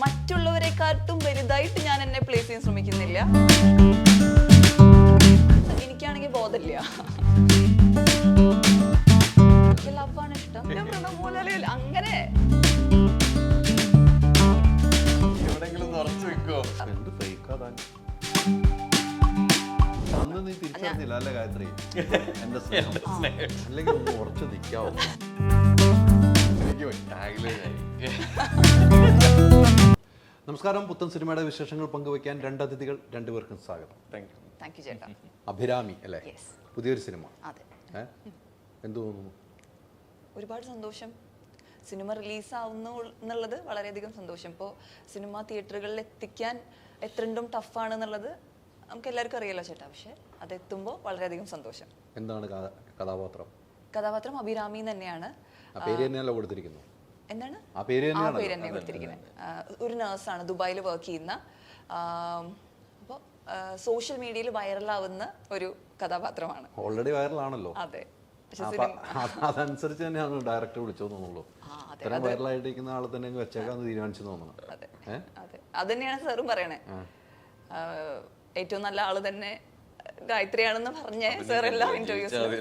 മറ്റുള്ളവരെക്കാട്ടും വലുതായിട്ട് ഞാൻ എന്നെ പ്ലേസ് ചെയ്യാൻ ശ്രമിക്കുന്നില്ല. എനിക്കാണെങ്കിൽ ബോധമില്ല. ലവാണ് ഇഷ്ടം, അങ്ങനെ നമസ്കാരം. പുത്തൻ സിനിമയുടെ വിശേഷങ്ങൾ പങ്കുവയ്ക്കാൻ രണ്ട് അതിഥികൾ, രണ്ടുപേർക്കും സ്വാഗതം. അഭിരാമി അല്ലേ, പുതിയൊരു സിനിമ. എന്ത് തോന്നുന്നു? ഒരുപാട് സന്തോഷം. സിനിമ റിലീസാവുന്നു എന്നുള്ളത് വളരെയധികം സന്തോഷം. ഇപ്പോൾ സിനിമ തിയേറ്ററുകളിൽ എത്തിക്കാൻ എത്രണ്ടും ടഫാണെന്നുള്ളത് നമുക്ക് എല്ലാവർക്കും അറിയാലോ ചേട്ടാ. പക്ഷെ അതെത്തുമ്പോൾ വളരെയധികം സന്തോഷം. എന്താണ് കഥാപാത്രം? കഥാപാത്രം അഭിരാമി തന്നെയാണ്. പേര് തന്നെയല്ലോ കൊടുത്തിരിക്കുന്നു. എന്താണ് ആ പേര് തന്നെ കൊടുത്തിരിക്കുന്നത്? ഒരു നഴ്സാണ്, ദുബായിൽ വർക്ക് ചെയ്യുന്ന. അപ്പോൾ സോഷ്യൽ മീഡിയയിൽ വൈറലാവുന്ന ഒരു കഥാപാത്രമാണ്. ഓൾറെഡി വൈറലാണല്ലോ. അതെ, അതനുസരിച്ച് തന്നെയാണ് ഡയറക്ടർ വിളിച്ചോന്ന് തോന്നുള്ളൂ. ഇത്രയും വൈറലായിട്ടിരിക്കുന്ന ആളെ തന്നെ വെച്ചേക്കാന്ന് തീരുമാനിച്ചു തോന്നുന്നു. അതെ, അത് തന്നെയാണ് സാറും പറയണേ. ഏറ്റവും നല്ല ആള് തന്നെ ഗായത്രിയാണെന്ന് പറഞ്ഞ സാർ എല്ലാ ഇന്റർവ്യൂസിലും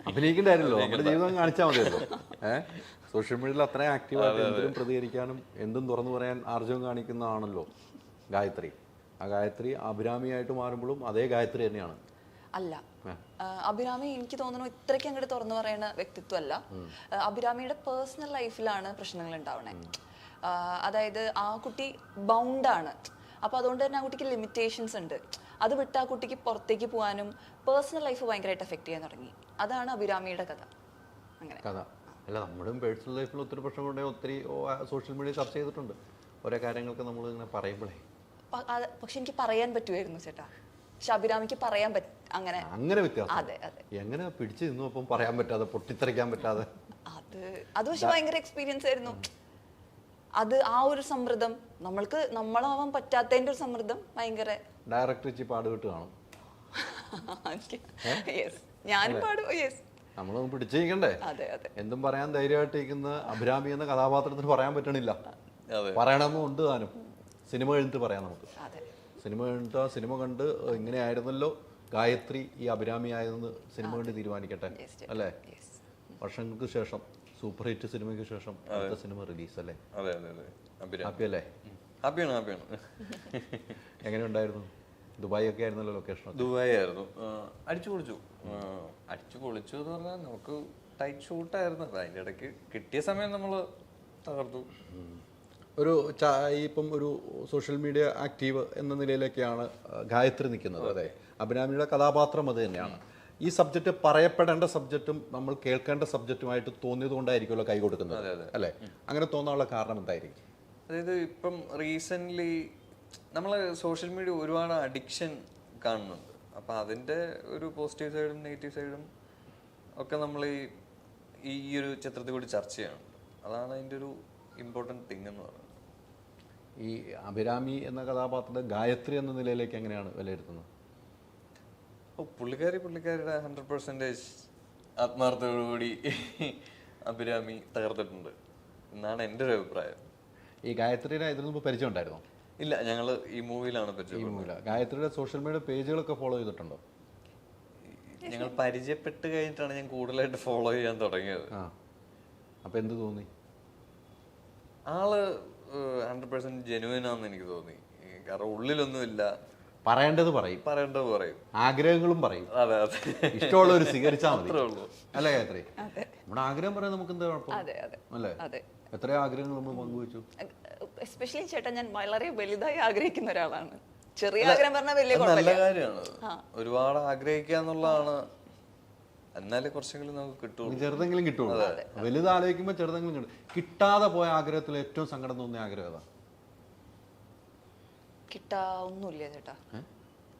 അഭിനയിക്കണ്ടായിരുന്നല്ലോ, നമ്മുടെ ജീവിതം കാണിച്ചാൽ മതിയല്ലോ. സോഷ്യൽ മീഡിയയിൽ അത്രയും ആക്റ്റീവായിട്ട് എന്തിനും പ്രതികരിക്കാനും എന്തും തുറന്നു പറയാൻ ആർജവം കാണിക്കുന്നതാണല്ലോ ഗായത്രി. ആ ഗായത്രി അഭിരാമിയായിട്ട് മാറുമ്പോഴും അതേ ഗായത്രി തന്നെയാണ്. അല്ല, അഭിരാമി എനിക്ക് തോന്നുന്നു ഇത്രയ്ക്ക് അങ്ങോട്ട് തുറന്നു പറയുന്ന വ്യക്തിത്വമല്ല. അഭിരാമിയുടെ പേഴ്സണൽ ലൈഫിലാണ് പ്രശ്നങ്ങൾ ഉണ്ടാവണേ. അതായത് ആ കുട്ടി ബൗണ്ടാണ്. അപ്പോൾ അതുകൊണ്ട് തന്നെ ആ കുട്ടിക്ക് ലിമിറ്റേഷൻസ് ഉണ്ട്. അത് വിട്ട് ആ കുട്ടിക്ക് പുറത്തേക്ക് പോകാനും പേഴ്സണൽ ലൈഫ് ഭയങ്കരമായിട്ട് എഫക്ട് ചെയ്യാൻ തുടങ്ങി. അതാണ് അഭിരാമിയുടെ കഥ. അങ്ങനെ കഥ അല്ല, നമ്മുടെയും പേഴ്സണൽ ലൈഫിൽ ഒത്തിരി പ്രശ്നങ്ങളുണ്ടെങ്കിൽ ഒത്തിരി സോഷ്യൽ മീഡിയ ചർച്ച ചെയ്തിട്ടുണ്ട്. ഓരോ കാര്യങ്ങൾക്ക് നമ്മൾ ഇങ്ങനെ പറയുമ്പോഴേ. പക്ഷെ എനിക്ക് പറയാൻ പറ്റുമായിരുന്നു ചേട്ടാ. പക്ഷെ അഭിരാമിക്ക് പറയാൻ അങ്ങനെ വ്യത്യാസം. അതെ അതെ. എങ്ങനെ പിടിച്ചു നിന്നു അപ്പം പറയാൻ പറ്റാതെ, പൊട്ടിത്തെറിക്കാൻ പറ്റാതെ? അത് പക്ഷെ ഭയങ്കര എക്സ്പീരിയൻസ് ആയിരുന്നു. അത് ആ ഒരു സമ്മർദ്ദം, നമ്മളാവാൻ പറ്റാത്തതിന്റെ ഒരു സമ്മർദ്ദം ഭയങ്കര. ഡയറക്ടർ വെച്ച് പാടുവിട്ട് കാണും. ഞാനും പാടും. നമ്മളൊന്നും പിടിച്ചിരിക്കണ്ടേ? എന്തും പറയാൻ ധൈര്യമായിട്ടിരിക്കുന്ന അഭിരാമി എന്ന കഥാപാത്രത്തിന് പറയാൻ പറ്റണില്ല. പറയണമെന്നുണ്ട് താനും. സിനിമ കഴിഞ്ഞിട്ട് പറയാം നമുക്ക്. സിനിമ കഴിഞ്ഞിട്ട് ആ സിനിമ കണ്ട് ഇങ്ങനെയായിരുന്നല്ലോ ഗായത്രി ഈ അഭിരാമി ആയതെന്ന് സിനിമ കണ്ട് തീരുമാനിക്കട്ടെ അല്ലേ? വർഷങ്ങൾക്ക് ശേഷം, സൂപ്പർ ഹിറ്റ് സിനിമയ്ക്ക് ശേഷം അടുത്ത സിനിമ റിലീസ് അല്ലേ? ഹാപ്പി അല്ലേ? എങ്ങനെയുണ്ടായിരുന്നു? ദുബായ് ഒക്കെ ആയിരുന്നല്ലോ ലൊക്കേഷൻ? ദുബായ് ആയിരുന്നു. അടിച്ചു പൊളിച്ചു എന്ന് പറഞ്ഞാൽ നമുക്ക് ടൈറ്റ് ഷൂട്ടായിരുന്നു. അതിൻ്റെ ഇടയ്ക്ക് കിട്ടിയ സമയം നമ്മൾ തകർത്തു. ഒരു ഇപ്പം ഒരു സോഷ്യൽ മീഡിയ ആക്റ്റീവ് എന്ന നിലയിലേക്കാണ് ഗായത്രി നിൽക്കുന്നത്. അതെ, അഭിരാമിയുടെ കഥാപാത്രം അത് തന്നെയാണ്. ഈ സബ്ജക്റ്റ് പറയപ്പെടേണ്ട സബ്ജക്റ്റും നമ്മൾ കേൾക്കേണ്ട സബ്ജക്റ്റുമായിട്ട് തോന്നിയത് കൊണ്ടായിരിക്കുമല്ലോ കൈ കൊടുക്കുന്നത് അല്ലേ? അങ്ങനെ തോന്നാനുള്ള കാരണം എന്തായിരിക്കും? അതായത് ഇപ്പം റീസെൻ്റ്ലി നമ്മൾ സോഷ്യൽ മീഡിയ ഒരുപാട് അഡിക്ഷൻ കാണുന്നുണ്ട്. അപ്പം അതിൻ്റെ ഒരു പോസിറ്റീവ് സൈഡും നെഗറ്റീവ് സൈഡും ഒക്കെ നമ്മൾ ഈ ഒരു ചിത്രത്തിൽ കൂടി ചർച്ച ചെയ്യുന്നുണ്ട്. അതാണ് അതിൻ്റെ ഒരു ഇമ്പോർട്ടൻറ്റ് തിങ് എന്ന് പറയുന്നത്. ഈ അഭിരാമി എന്ന കഥാപാത്രത്തെ ഗായത്രി എന്ന നിലയിലേക്ക് എങ്ങനെയാണ് വിലയിരുത്തുന്നത്? പുള്ളിക്കാരിയുടെ 100% ആത്മാർത്ഥതയോടുകൂടി അഭിരാമി തകർത്തിട്ടുണ്ട് എന്നാണ് എൻ്റെ ഒരു അഭിപ്രായം. ഈ ഗായത്രിയുടെ ഇതിനു മുമ്പ് പരിചയം ഉണ്ടായിരുന്നോ? ഇല്ല, ഞങ്ങൾ ഈ മൂവിയിലാണ് പരിചയം. ഗായത്രിയുടെ സോഷ്യൽ മീഡിയ പേജുകളൊക്കെ ഫോളോ ചെയ്തിട്ടുണ്ടോ? ഞങ്ങൾ പരിചയപ്പെട്ട് കഴിഞ്ഞിട്ടാണ് ഞാൻ കൂടുതലായിട്ട് ഫോളോ ചെയ്യാൻ തുടങ്ങിയത്. അപ്പം എന്ത് തോന്നി? ആള് 100% ജെനുവിൻ ആണെന്ന് എനിക്ക് തോന്നി. കാരണം ഉള്ളിലൊന്നുമില്ല. പറയേണ്ടത് പറയും, ആഗ്രഹങ്ങളും പറയും. ഇഷ്ടമുള്ള ഒരു സ്വീകരിച്ചാൽ മതി അല്ലേ ഗായത്രി? നമ്മുടെ ആഗ്രഹം പറയാൻ നമുക്ക് എന്താ കുഴപ്പം അല്ലേ? എത്രയോ ആഗ്രഹങ്ങൾ നമ്മൾ പങ്കുവെച്ചു. എസ്പെഷ്യലി ചേട്ടാ, ഞാൻ വളരെ വലുതായി ആഗ്രഹിക്കുന്ന ഒരാളാണ്. ചെറിയ ആഗ്രഹം പറഞ്ഞാൽ വലിയ നല്ല കാര്യമാണ്. ഒരുപാട് ആഗ്രഹിക്കുക എന്നുള്ളതാണ്. എന്നാലേ കുറച്ചെങ്കിലും നമുക്ക് കിട്ടുള്ളൂ, ചെറുതെങ്കിലും കിട്ടുള്ളൂ. വലുത് ആലോചിക്കുമ്പോൾ ചെറുതെങ്കിലും കിട്ടും. കിട്ടാതെ പോയ ആഗ്രഹത്തിൽ ഏറ്റവും സങ്കടം തോന്നിയ ആഗ്രഹം ഏതാ? ഒന്നുമില്ല ചേട്ടാ,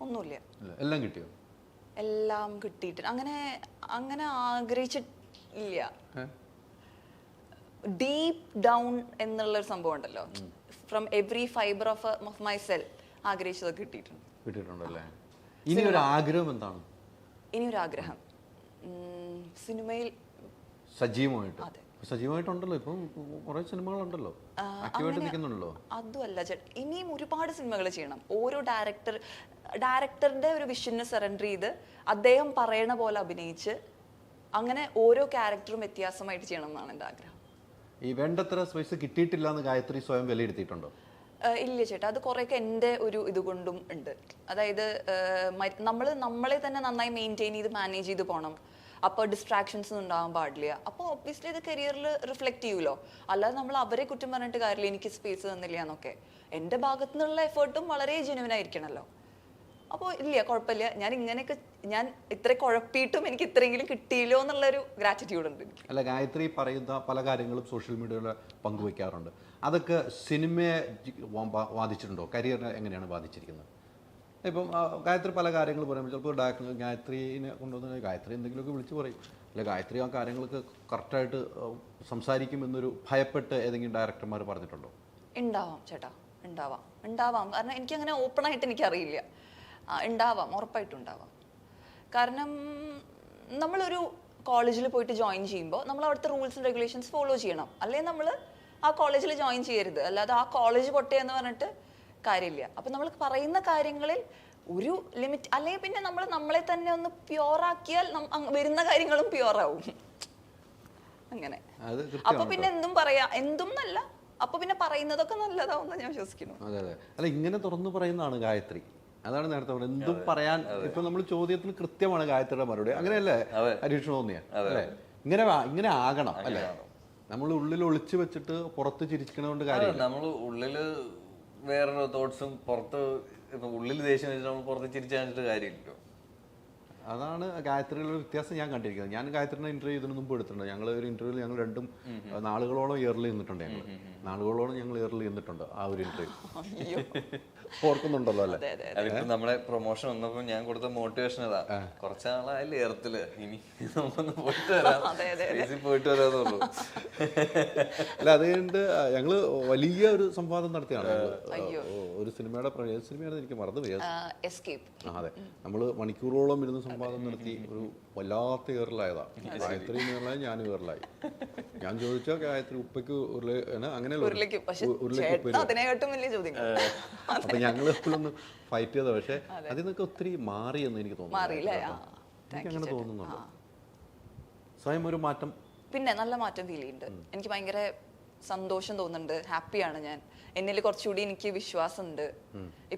ഒന്നുമില്ല. എല്ലാം കിട്ടിയോ? എല്ലാം കിട്ടിയിട്ട് അങ്ങനെ ആഗ്രഹിച്ചിട്ടില്ല. ഡീപ് ഡൗൺ എന്നുള്ളൊരു സംഭവം ഉണ്ടല്ലോ, from every fibre of my cell ആഗ്രഹിച്ചതൊക്കെ കിട്ടിയിട്ടുണ്ടല്ലേ? ഇനി ഒരു ആഗ്രഹം എന്താണ്? ഇനി ഒരു ആഗ്രഹം സിനിമയിൽ സജീവമായിട്ട്. അതെ, സജീവമായിട്ടുണ്ടല്ലോ ഇപ്പം കുറെ സിനിമകളുണ്ടല്ലോ, ആക്റ്റീവായിട്ട് നിൽക്കുന്നുണ്ടല്ലോ. അതുമല്ല ചേട്ടാ, ഇനിയും ഒരുപാട് സിനിമകൾ ചെയ്യണം. ഓരോ ഡയറക്ടറിന്റെ ഒരു വിഷന് സറണ്ടർ ചെയ്ത് അദ്ദേഹം പറയണ പോലെ അഭിനയിച്ച് അങ്ങനെ ഓരോ ക്യാരക്ടറും വ്യത്യാസമായിട്ട് ചെയ്യണം എന്നാണ് എൻ്റെ ആഗ്രഹം. ഈ വേണ്ടത്ര സ്പേസ് കിട്ടിയിട്ടില്ല എന്ന് ഗായത്രി സ്വയം വിലയിരുത്തിയിട്ടുണ്ടോ? ഇല്ല ചേട്ടാ, അത് കുറേയൊക്കെ എൻ്റെ ഒരു ഇതുകൊണ്ടും ഉണ്ട്. അതായത് നമ്മളെ തന്നെ നന്നായി മെയിൻറ്റെയിൻ ചെയ്ത് മാനേജ് ചെയ്ത് പോകണം. അപ്പോൾ ഡിസ്ട്രാക്ഷൻസ് ഒന്നും ഉണ്ടാവാൻ പാടില്ല. അപ്പോൾ ഒബ്വിയസ്ലി ഇത് കരിയറിൽ റിഫ്ലക്റ്റ് ചെയ്യുമല്ലോ. അല്ലാതെ നമ്മൾ അവരെ കുറ്റം പറഞ്ഞിട്ട് കാര്യമില്ല, എനിക്ക് സ്പേസ് തന്നില്ല എന്നൊക്കെ. എൻ്റെ ഭാഗത്തു നിന്നുള്ള എഫേർട്ടും വളരെ ജെന്യുവൻ ആയിരിക്കണമല്ലോ. അപ്പോൾ ഇല്ല, കുഴപ്പമില്ല, ഞാൻ ഇത്ര കുഴപ്പിയിട്ടും എനിക്ക് ഇത്രയെങ്കിലും കിട്ടിയില്ലോ എന്നുള്ളൊരു ഗ്രാറ്റിറ്റ്യൂഡ് ഉണ്ട് എനിക്ക്. അല്ല, ഗായത്രി പറയുന്ന പല കാര്യങ്ങളും സോഷ്യൽ മീഡിയയിൽ പങ്കുവയ്ക്കാറുണ്ട്. അതൊക്കെ സിനിമയെ ബാധിച്ചിട്ടുണ്ടോ? കരിയറിനെ എങ്ങനെയാണ് ബാധിച്ചിരിക്കുന്നത്? ഇപ്പം ഗായത്രി പല കാര്യങ്ങൾ പറയുമ്പോൾ ചിലപ്പോൾ ഗായത്രീനെ കൊണ്ടുവന്ന് ഗായത്രി എന്തെങ്കിലുമൊക്കെ വിളിച്ച് പറയും, അല്ലെ ഗായത്രി ആ കാര്യങ്ങൾക്ക് കറക്റ്റായിട്ട് സംസാരിക്കുമെന്നൊരു ഭയപ്പെട്ട് ഏതെങ്കിലും ഡയറക്ടർമാർ പറഞ്ഞിട്ടുണ്ടോ? ഉണ്ടാവാം ചേട്ടാ, ഉണ്ടാവാം. കാരണം എനിക്കങ്ങനെ ഓപ്പണായിട്ട് എനിക്കറിയില്ല. ഉണ്ടാവാം, ഉറപ്പായിട്ടും ഉണ്ടാവാം. കാരണം നമ്മളൊരു കോളേജിൽ പോയിട്ട് ജോയിൻ ചെയ്യുമ്പോൾ നമ്മൾ അവിടുത്തെ റൂൾസ് ആൻഡ് റെഗുലേഷൻസ് ഫോളോ ചെയ്യണം. അല്ലെങ്കിൽ നമ്മൾ ആ കോളേജിൽ ജോയിൻ ചെയ്യരുത്. അല്ലാതെ ആ കോളേജ് പൊട്ടയെന്ന് പറഞ്ഞിട്ട് കാര്യമില്ല. അപ്പം നമ്മൾ പറയുന്ന കാര്യങ്ങളിൽ ഒരു ലിമിറ്റ്, അല്ലെങ്കിൽ പിന്നെ നമ്മളെ തന്നെ ഒന്ന് പ്യുവറാക്കിയാൽ വരുന്ന കാര്യങ്ങളും പ്യുവറാവും. അങ്ങനെ അപ്പൊ പിന്നെ എന്തും പറയാ, എന്തും നല്ല, അപ്പൊ പിന്നെ പറയുന്നതൊക്കെ നല്ലതാവുന്ന ഞാൻ വിശ്വസിക്കുന്നു. അതെ അതെ. അല്ല, ഇങ്ങനെ തുറന്നു പറയുന്നതാണ് ഗായത്രി. അതാണ് നേരത്തെ പറഞ്ഞത്, എന്തും പറയാൻ. ഇപ്പൊ നമ്മൾ ചോദ്യത്തിന് കൃത്യമാണ് ഗായത്രിയുടെ മറുപടി. അങ്ങനെയല്ലേ ഹരീഷ് തോന്നിയ? അല്ലേ, ഇങ്ങനെ ആകണം അല്ലേ? നമ്മൾ ഉള്ളിൽ ഒളിച്ചു വെച്ചിട്ട് പുറത്ത് ചിരിക്കണോണ്ട് കാര്യം. നമ്മൾ ഉള്ളില് വേറൊരു തോട്ട്സും പുറത്ത്, ഇപ്പൊ ഉള്ളിൽ ദേഷ്യം വെച്ചിട്ട് നമ്മൾ പുറത്ത് ചിരിച്ചു കാണിച്ചിട്ട് കാര്യമില്ലല്ലോ. അതാണ് ഗായത്രിയുടെ വ്യത്യാസം ഞാൻ കണ്ടിരിക്കുന്നത്. ഞാൻ ഗായത്രിയുടെ ഇന്റർവ്യൂ ഇതിനു മുമ്പ് എടുത്തിട്ടുണ്ട്. ഞങ്ങൾ ഒരു ഇന്റർവ്യൂവിൽ ഞങ്ങൾ രണ്ടും നാളുകളോളം ഇയറിൽ നിന്നിട്ടുണ്ട്. ഞങ്ങൾ ഇയറിൽ നിന്നിട്ടുണ്ട് ആ ഒരു ഇന്റർവ്യൂ. ഓർക്കുന്നുണ്ടല്ലോ അല്ലേ? അതിപ്പോ നമ്മുടെ പ്രൊമോഷൻ വന്നപ്പോ ഞാൻ കൊടുത്ത മോട്ടിവേഷൻ അതാ, കുറച്ചാളായാലും ഇയർത്തില് ഇനി നമുക്കൊന്ന് പോയിട്ട് വരാന്നുള്ളൂ. അല്ല, അതുകൊണ്ട് ഞങ്ങള് വലിയ ഒരു സംവാദം നടത്തിയാണ്. ഒരു സിനിമയുടെ സിനിമയാണ് എനിക്ക് മറന്നുപോയി. അതെ, നമ്മള് മണിക്കൂറോളം ഇരുന്ന് സംവാദം നടത്തി. ഒരു വല്ലാത്ത ഏറിലായതാ. ഗായത്രി ഏറിലായി, ഞാൻ ഏറിലായി. ഞാൻ ചോദിച്ചാ ഗായത്രി ഉപ്പയ്ക്ക് അങ്ങനെയല്ല, അപ്പൊ ഞങ്ങള് എപ്പോഴൊന്ന് ഫൈറ്റ് ചെയ്ത. പക്ഷെ അതിൽ നിന്നൊക്കെ ഒത്തിരി മാറിയെന്ന് എനിക്ക് തോന്നുന്നു. എനിക്ക് അങ്ങനെ തോന്നുന്നുണ്ട്. സ്വയം ഒരു മാറ്റം, പിന്നെ നല്ല മാറ്റം ഫീൽ ചെയ്യുന്നുണ്ട്. എനിക്ക് ഭയങ്കര സന്തോഷം തോന്നുന്നുണ്ട്. ഹാപ്പിയാണ് ഞാൻ. എന്നിൽ കുറച്ചുകൂടി എനിക്ക് വിശ്വാസമുണ്ട്.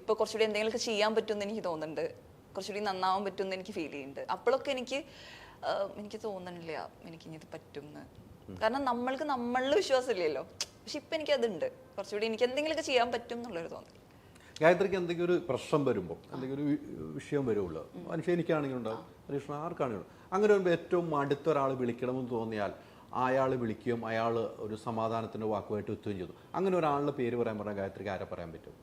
ഇപ്പൊ കുറച്ചുകൂടി എന്തെങ്കിലുമൊക്കെ ചെയ്യാൻ പറ്റുമെന്ന് എനിക്ക് തോന്നുന്നുണ്ട്. കുറച്ചുകൂടി നന്നാവാൻ പറ്റുമെന്ന് എനിക്ക് ഫീൽ ചെയ്യുന്നുണ്ട്. അപ്പോഴൊക്കെ എനിക്ക് തോന്നണില്ല എനിക്കിനി ഇത് പറ്റുമെന്ന്. കാരണം നമ്മളിൽ വിശ്വാസം ഇല്ലല്ലോ. പക്ഷെ ഇപ്പൊ എനിക്കതുണ്ട്. കുറച്ചുകൂടി എനിക്ക് എന്തെങ്കിലുമൊക്കെ ചെയ്യാൻ പറ്റും എന്നുള്ളൊരു തോന്നൽ. ഗായത്രിക്ക് എന്തെങ്കിലും ഒരു പ്രശ്നം വരുമ്പോൾ, എന്തെങ്കിലും ഒരു വിഷയം വരുമല്ലോ, മനുഷ്യ എനിക്കാണെങ്കിലും ഉണ്ടാവും, ഹരീഷ്ണ ആർക്കാണെങ്കിലും. അങ്ങനെ വരുമ്പോൾ ഏറ്റവും അടുത്തൊരാൾ വിളിക്കണമെന്ന് തോന്നിയാൽ അയാൾ വിളിക്കുകയും അയാൾ ഒരു സമാധാനത്തിൻ്റെ വാക്കുമായിട്ട് എത്തുകയും ചെയ്തു. അങ്ങനെ ഒരാളുടെ പേര് പറയാൻ പറഞ്ഞാൽ ഗായത്രിക്ക് ആരെ പറയാൻ പറ്റും?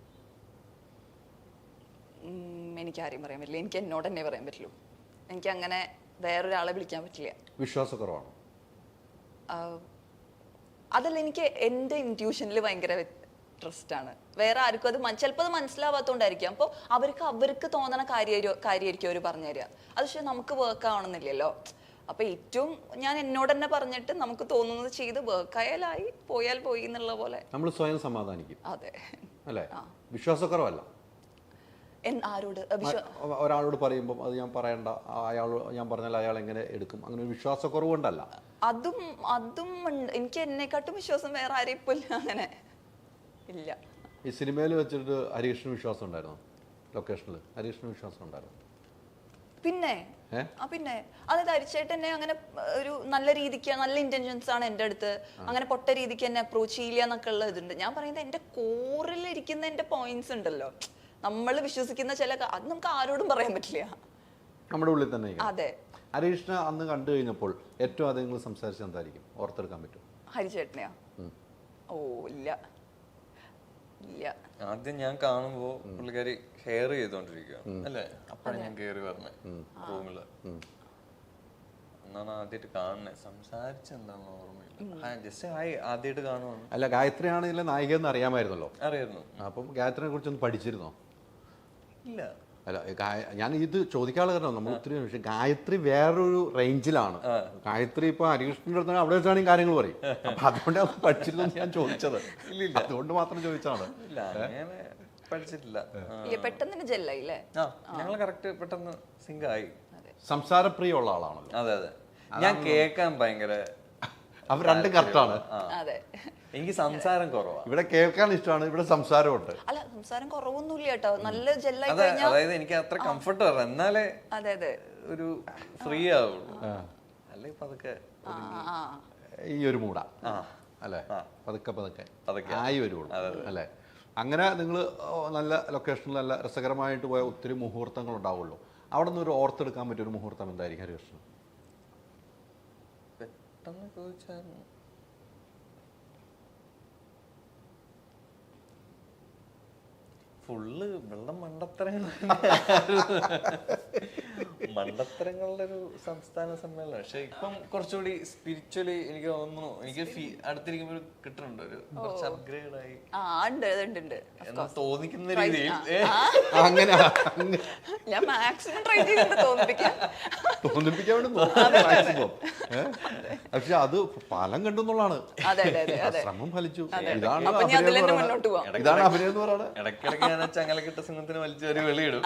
എനിക്ക് ആരെയും പറയാൻ പറ്റില്ല. എനിക്ക് എന്നോട് തന്നെ പറയാൻ പറ്റുള്ളൂ. എനിക്ക് അങ്ങനെ വേറൊരാളെ വിളിക്കാൻ പറ്റില്ല. വിശ്വാസക്കുറവാണ് അതല്ല, എനിക്ക് എൻ്റെ ഇൻറ്റ്യൂഷനിൽ ഭയങ്കര ട്രസ്റ്റാണ്. വേറെ ആർക്കും അത് ചിലപ്പോൾ അത് മനസ്സിലാവാത്തതുകൊണ്ടായിരിക്കും. അപ്പോൾ അവർക്ക് തോന്നണ കാര്യമായിരിക്കും അവർ പറഞ്ഞു തരിക. അത് പക്ഷേ നമുക്ക് വർക്ക് ആവണമെന്നില്ലല്ലോ. അപ്പോൾ ഏറ്റവും ഞാൻ എന്നോട് തന്നെ പറഞ്ഞിട്ട് നമുക്ക് തോന്നുന്നത് ചെയ്ത് വർക്കായാലായി, പോയാൽ പോയി എന്നുള്ള പോലെ നമ്മൾ സ്വയം സമാധാനിക്കും. അതെ അല്ലേ? വിശ്വാസക്കുറവല്ല. ആരോട്? ഒരാളോട് പറയുമ്പോൾ അത് ഞാൻ പറയണ്ട, ഞാൻ പറഞ്ഞാൽ അയാൾ എങ്ങനെ എടുക്കും, അങ്ങനെ ഒരു വിശ്വാസക്കുറവുണ്ടല്ല. അതും എനിക്ക് എന്നെക്കാട്ടും വിശ്വാസം വേറെ ആരെയും ഇപ്പൊ അങ്ങനെ ഇല്ല. ഈ സിനിമയിൽ വെച്ചിട്ട് ഹരീഷിന് വിശ്വാസം ഉണ്ടായിരുന്നു? ലൊക്കേഷനിൽ ഹരീഷിന് വിശ്വാസം ഉണ്ടായിരുന്നു? പിന്നെ അതായത് ഹരിച്ചേട്ടൻ എന്നെ അങ്ങനെ ഒരു നല്ല രീതിക്ക്, നല്ല ഇന്റൻഷൻസ് ആണ് എൻ്റെ അടുത്ത്, അങ്ങനെ പൊട്ട രീതിക്ക് എന്നെ അപ്രോച്ച് ചെയ്യില്ല എന്നൊക്കെ ഉള്ള ഇതുണ്ട്. ഞാൻ പറയുന്നത് എൻ്റെ കോറിൽ ഇരിക്കുന്ന എൻ്റെ പോയിന്റ്സ് ഉണ്ടല്ലോ, നമ്മൾ വിശ്വസിക്കുന്ന അത് നമുക്ക് ആരോടും പറയാൻ പറ്റില്ല, നമ്മുടെ ഉള്ളിൽ തന്നെ. അതെ. ഹരീഷിനെ അന്ന് കണ്ടു കഴിഞ്ഞപ്പോൾ ഏറ്റവും അധികം നിങ്ങൾ സംസാരിച്ച് എന്തായിരിക്കും ഓർത്തെടുക്കാൻ പറ്റും? ഹരിച്ചേട്ടനെയാ? ഓ ഇല്ല. ആദ്യം ഞാൻ കാണുമ്പോ പുള്ളിക്കാരി ഹെയർ ചെയ്തോണ്ടിരിക്കുക അല്ലേ, അപ്പഴാണ് ഞാൻ കയറി പറഞ്ഞേ റൂമില്. എന്നാണ് ആദ്യമായിട്ട് കാണുന്നത്. സംസാരിച്ചെന്താന്ന് ഓർമ്മയില്ല. ജസ്റ്റ് ആദ്യമായിട്ട് കാണുവാണ്. അല്ല, ഗായത്രി ആണെങ്കിലെ നായിക എന്ന് അറിയാമായിരുന്നല്ലോ. അറിയായിരുന്നു. അപ്പം ഗായത്രിയെ കുറിച്ചൊന്ന് പഠിച്ചിരുന്നോ? ഇല്ല. അല്ല ഞാൻ ഇത് ചോദിക്കാനുള്ള കാരണം നമ്മൾ ഒത്തിരി പക്ഷേ ഗായത്രി വേറൊരു റേഞ്ചിലാണ്. ഗായത്രി ഇപ്പൊ ഹരികൃഷ്ണന്റെ അടുത്ത് അവിടെ വെച്ചാണെങ്കിൽ കാര്യങ്ങൾ പറയും. അപ്പൊ അതുകൊണ്ട് അത് പഠിച്ചിരുന്നു ഞാൻ ചോദിച്ചത്. അതുകൊണ്ട് മാത്രം ചോദിച്ചതാണ്. പഠിച്ചിട്ടില്ല. പെട്ടെന്ന് ജെല്ലായില്ലേ? ഞങ്ങൾ കറക്റ്റ് പെട്ടെന്ന് സിങ്ക് ആയി. സംസാരപ്രിയമുള്ള ആളാണല്ലോ. അതെ അതെ, ഞാൻ കേൾക്കാൻ ഭയങ്കര, അവർ രണ്ടും കറക്റ്റാണ്. അതെ, എനിക്ക് സംസാരം കുറവാണ്. ഇവിടെ കേൾക്കാൻ ഇഷ്ടമാണ്, ഇവിടെ സംസാരമുണ്ട്. അല്ല സംസാരം കുറവൊന്നുമില്ല കേട്ടോ, നല്ല ജെല്ലായി. അതായത് എനിക്ക് അത്ര കംഫർട്ട് വരണം, എന്നാലേ അതെ അതെ ഒരു ഫ്രീ ആവുള്ളൂ. അല്ലെ പതുക്കെ ഈ ഒരു മൂടാ അല്ലേ, പതുക്കെ പതുക്കെ ആയി വരുള്ളൂ അല്ലേ. അങ്ങനെ നിങ്ങൾ നല്ല ലൊക്കേഷനിൽ നല്ല രസകരമായിട്ട് പോയ ഒത്തിരി മുഹൂർത്തങ്ങൾ ഉണ്ടാവുള്ളൂ. അവിടെ നിന്ന് ഒരു ഓർത്തെടുക്കാൻ പറ്റിയ ഒരു മുഹൂർത്തം എന്തായിരിക്കും ഹരികൃഷ്ണൻ? പെട്ടെന്ന് ചോദിച്ചാൽ ഫുള്ള് വെള്ളം മണ്ടത്തരങ്ങളുടെ ഒരു സംസ്ഥാന സമ്മേളനം. പക്ഷെ ഇപ്പം കുറച്ചുകൂടി സ്പിരിച്വലി എനിക്ക് തോന്നുന്നു, എനിക്ക് അടുത്തിരിക്കുമ്പോൾ കിട്ടുന്നുണ്ട് ഒരു കുറച്ച് അപ്ഗ്രേഡ് ആയി എന്ന് തോന്നിക്കുന്ന രീതിയിൽ. അങ്ങനെ ഞാൻ മാക്സിമം ട്രൈ ചെയ്തിട്ട് തോന്നിപ്പിക്കാൻ മാക്സിമം. പക്ഷെ അത് ഫലം കണ്ടെന്നുള്ളതാണ്, ശ്രമം ഫലിച്ചു. ഇതാണ് അഭിനയം എന്ന് പറയുന്നത്. ഇടയ്ക്കിടയ്ക്ക് ഞാൻ ചങ്ങലക്കിട്ട സിംഹത്തിന് വലിച്ചൊരു വെളിയിടും.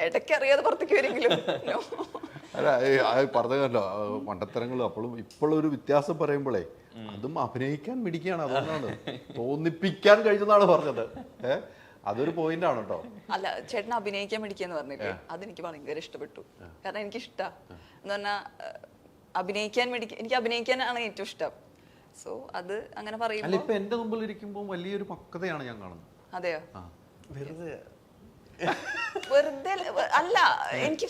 ഇടയ്ക്കറിയാതെ പുറത്തേക്ക് വരെങ്കിലും. അല്ല പറഞ്ഞല്ലോ മണ്ടത്തരങ്ങൾ. അപ്പോഴും ഇപ്പോഴൊരു വ്യത്യാസം പറയുമ്പോഴേ അതും അഭിനയിക്കാൻ മിടിക്കുകയാണ്. അതുകൊണ്ടാണ് തോന്നിപ്പിക്കാൻ കഴിഞ്ഞതാണ് പറഞ്ഞത്. അതൊരു പോയിന്റ് ആണ് കേട്ടോ. അല്ല ചേട്ടൻ അഭിനയിക്കാൻ മിടിക്കാന്ന് പറഞ്ഞില്ലേ, അതെനിക്ക് ഭയങ്കര ഇഷ്ടപ്പെട്ടു. കാരണം എനിക്ക് ഇഷ്ടാ എന്ന് പറഞ്ഞാൽ എനിക്ക് അഭിനയിക്കാനാണ് ഏറ്റവും ഇഷ്ടം. സോ അത് അങ്ങനെ പറയുമ്പോൾ ഇപ്പൊ എന്റെ മുമ്പിൽ ഇരിക്കുമ്പോൾ വലിയൊരു പക്വതയാണ് ഞാൻ കാണുന്നത്. അതെയോ? വെറുതെ അല്ല, എനിക്ക്